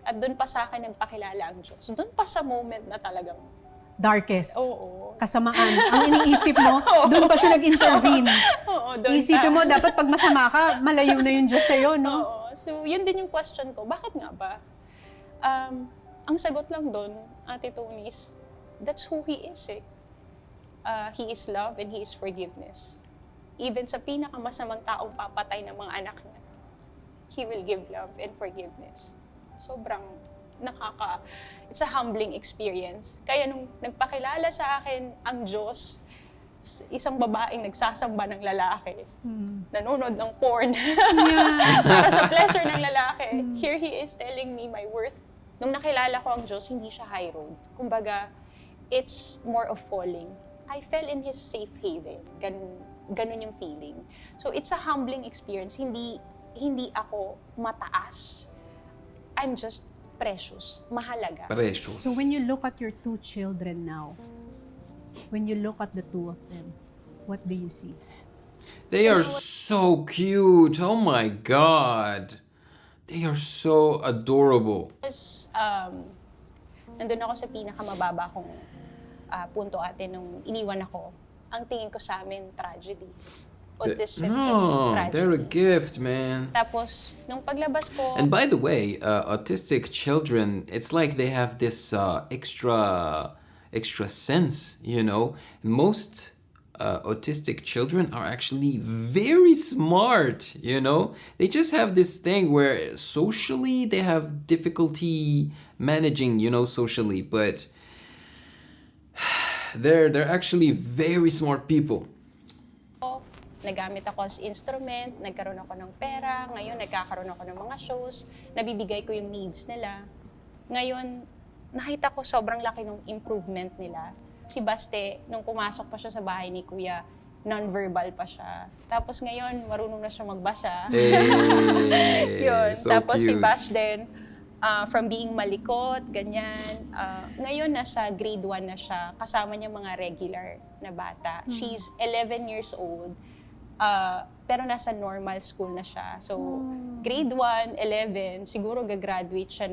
Speaker 3: At doon pa sa akin nagpakilala ang Diyos. Doon pa sa moment na talagang,
Speaker 2: Darkest.
Speaker 3: oo.
Speaker 2: Kasamaan. Ang iniisip mo, doon pa siya nag-intervene.
Speaker 3: Oo, doon
Speaker 2: Isipin
Speaker 3: pa.
Speaker 2: mo, dapat pag masama ka, malayo na yung Diyos sa'yo, no?
Speaker 3: Oo. So, yun din yung question ko. Bakit nga ba? Ang sagot lang doon, Ate Toni, is that's who He is eh. He is love and He is forgiveness. Even sa pinakamasamang taong papatay ng mga anak niya, He will give love and forgiveness. Sobrang it's a humbling experience. Kaya nung nagpakilala sa akin ang Diyos, isang babaeng nagsasamba ng lalaki, nanonood ng porn, para sa pleasure ng lalaki, here He is telling me my worth. Nung nakilala ko ang Diyos, hindi siya high road. Kumbaga, it's more of falling. I fell in His safe haven. Ganun yung feeling. So it's a humbling experience. Hindi ako mataas. I'm just precious, mahalaga.
Speaker 1: Precious.
Speaker 2: So when you look at your two children now, when you look at the two of them, what do you see?
Speaker 1: They are so cute. Oh my God. They are so adorable.
Speaker 3: Tapos, nandun ako sa pinakamababa kong punto ate nung iniwan ako. Ang tingin ko sa amin, tragedy. Autism is
Speaker 1: No,
Speaker 3: tragedy.
Speaker 1: they're a gift, man.
Speaker 3: Tapos, nung paglabas ko,
Speaker 1: And by the way, autistic children, it's like they have this extra sense, you know. Most autistic children are actually very smart, you know. They just have this thing where socially they have difficulty managing, you know, socially, but they're actually very smart people.
Speaker 3: nagamit ako as instrument, nagkaroon ako ng pera, ngayon nagkakaroon ako ng mga shows, nabibigay ko yung needs nila. Ngayon, nakita ko sobrang laki ng improvement nila. Si Baste, nung pumasok pa siya sa bahay ni Kuya, non-verbal pa siya. Tapos ngayon, marunong na siya magbasa.
Speaker 1: Hey,
Speaker 3: Yun.
Speaker 1: so
Speaker 3: Tapos si
Speaker 1: cute.
Speaker 3: Bash din, from being malikot, ganyan. Ngayon nasa grade 1 na siya, kasama niya mga regular na bata. She's 11 years old, pero nasa normal school na siya. So, grade 1, 11, siguro gagraduate siya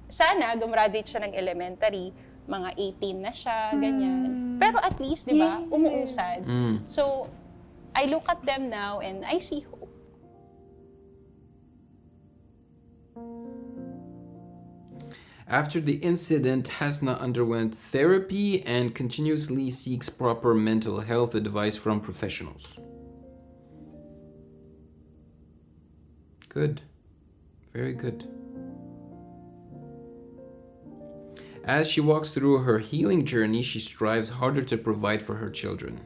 Speaker 3: sana gumraduate siya ng elementary, mga 18 na siya, ganyan. Pero at least, di ba, umuusad. So, I look at them now and I see hope.
Speaker 1: After the incident, Hasna underwent therapy and continuously seeks proper mental health advice from professionals. Good. Very good. As she walks through her healing journey, she strives harder to provide for her children.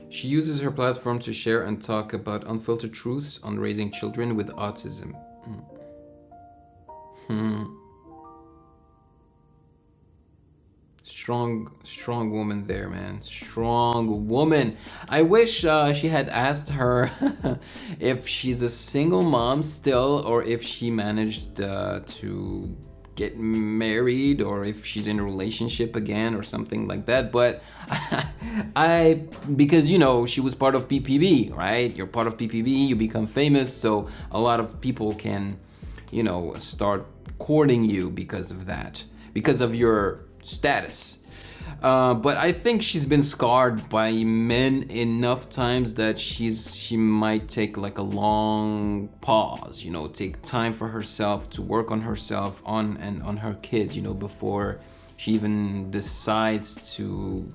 Speaker 1: She uses her platform to share and talk about unfiltered truths on raising children with autism. Strong woman there, man. Strong woman. I wish she had asked her if she's a single mom still, or if she managed to get married, or if she's in a relationship again or something like that. But because, you know, she was part of PPB, right? You're part of PPB, you become famous, so a lot of people can, you know, start courting you because of that, because of your status. But I think she's been scarred by men enough times that she might take like a long pause, you know, take time for herself to work on herself, on her kids, you know, before she even decides to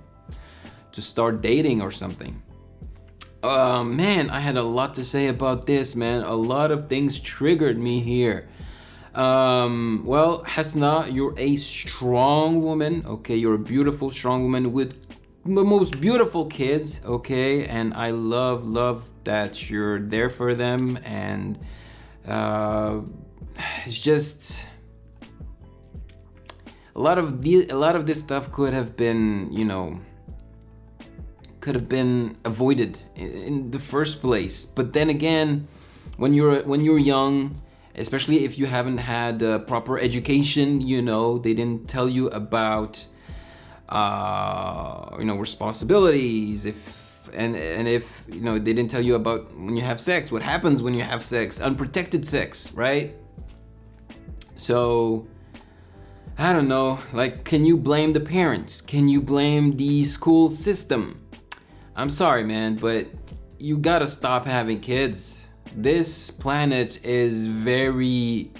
Speaker 1: start dating or something. Man, I had a lot to say about this, man. A lot of things triggered me here. Well, Hasna, you're a strong woman, okay? You're a beautiful, strong woman with the most beautiful kids, okay? And I love that you're there for them, and it's just a lot of this stuff could have been, you know, could have been avoided in the first place. But then again, when you're young, especially if you haven't had proper education, you know, they didn't tell you about, you know, responsibilities. If you know, they didn't tell you about when you have sex, what happens when you have sex, unprotected sex, right? So, I don't know, like, can you blame the parents? Can you blame the school system? I'm sorry, man, but you gotta stop having kids. This planet is very,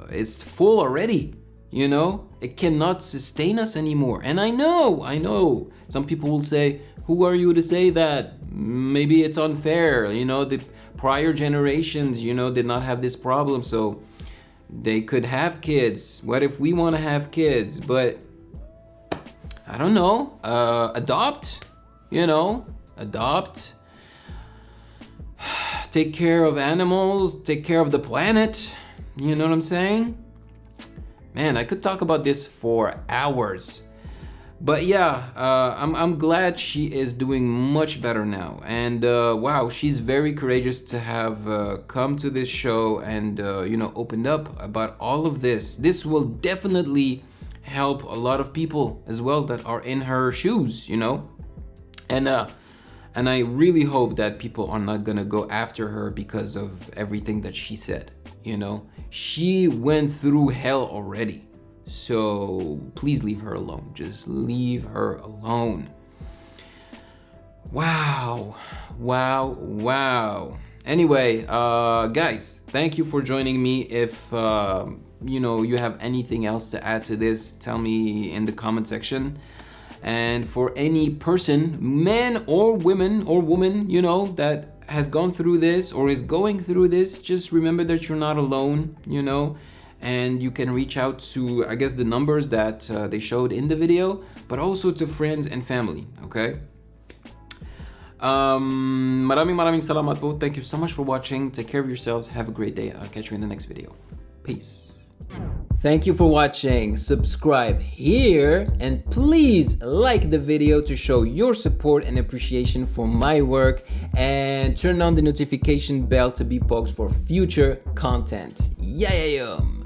Speaker 1: it's full already, you know? It cannot sustain us anymore. And I know, some people will say, who are you to say that? Maybe it's unfair, you know, the prior generations, you know, did not have this problem, so they could have kids. What if we wanna have kids? But, I don't know, adopt, you know, adopt. Take care of animals, take care of the planet. You know what I'm saying? Man, I could talk about this for hours. But yeah, I'm glad she is doing much better now. And wow, she's very courageous to have come to this show and, you know, opened up about all of this. This will definitely help a lot of people as well that are in her shoes, you know? And I really hope that people are not gonna go after her because of everything that she said, you know? She went through hell already. So please leave her alone. Just leave her alone. Wow. Anyway, guys, thank you for joining me. If, you know, you have anything else to add to this, tell me in the comment section. And for any person, man or woman, you know, that has gone through this or is going through this, just remember that you're not alone, you know, and you can reach out to, I guess, the numbers that they showed in the video, but also to friends and family, okay? Maraming salamat po. Thank you so much for watching. Take care of yourselves. Have a great day. I'll catch you in the next video. Peace. Thank you for watching. Subscribe here and please like the video to show your support and appreciation for my work, and turn on the notification bell to be poked for future content. Yayayum!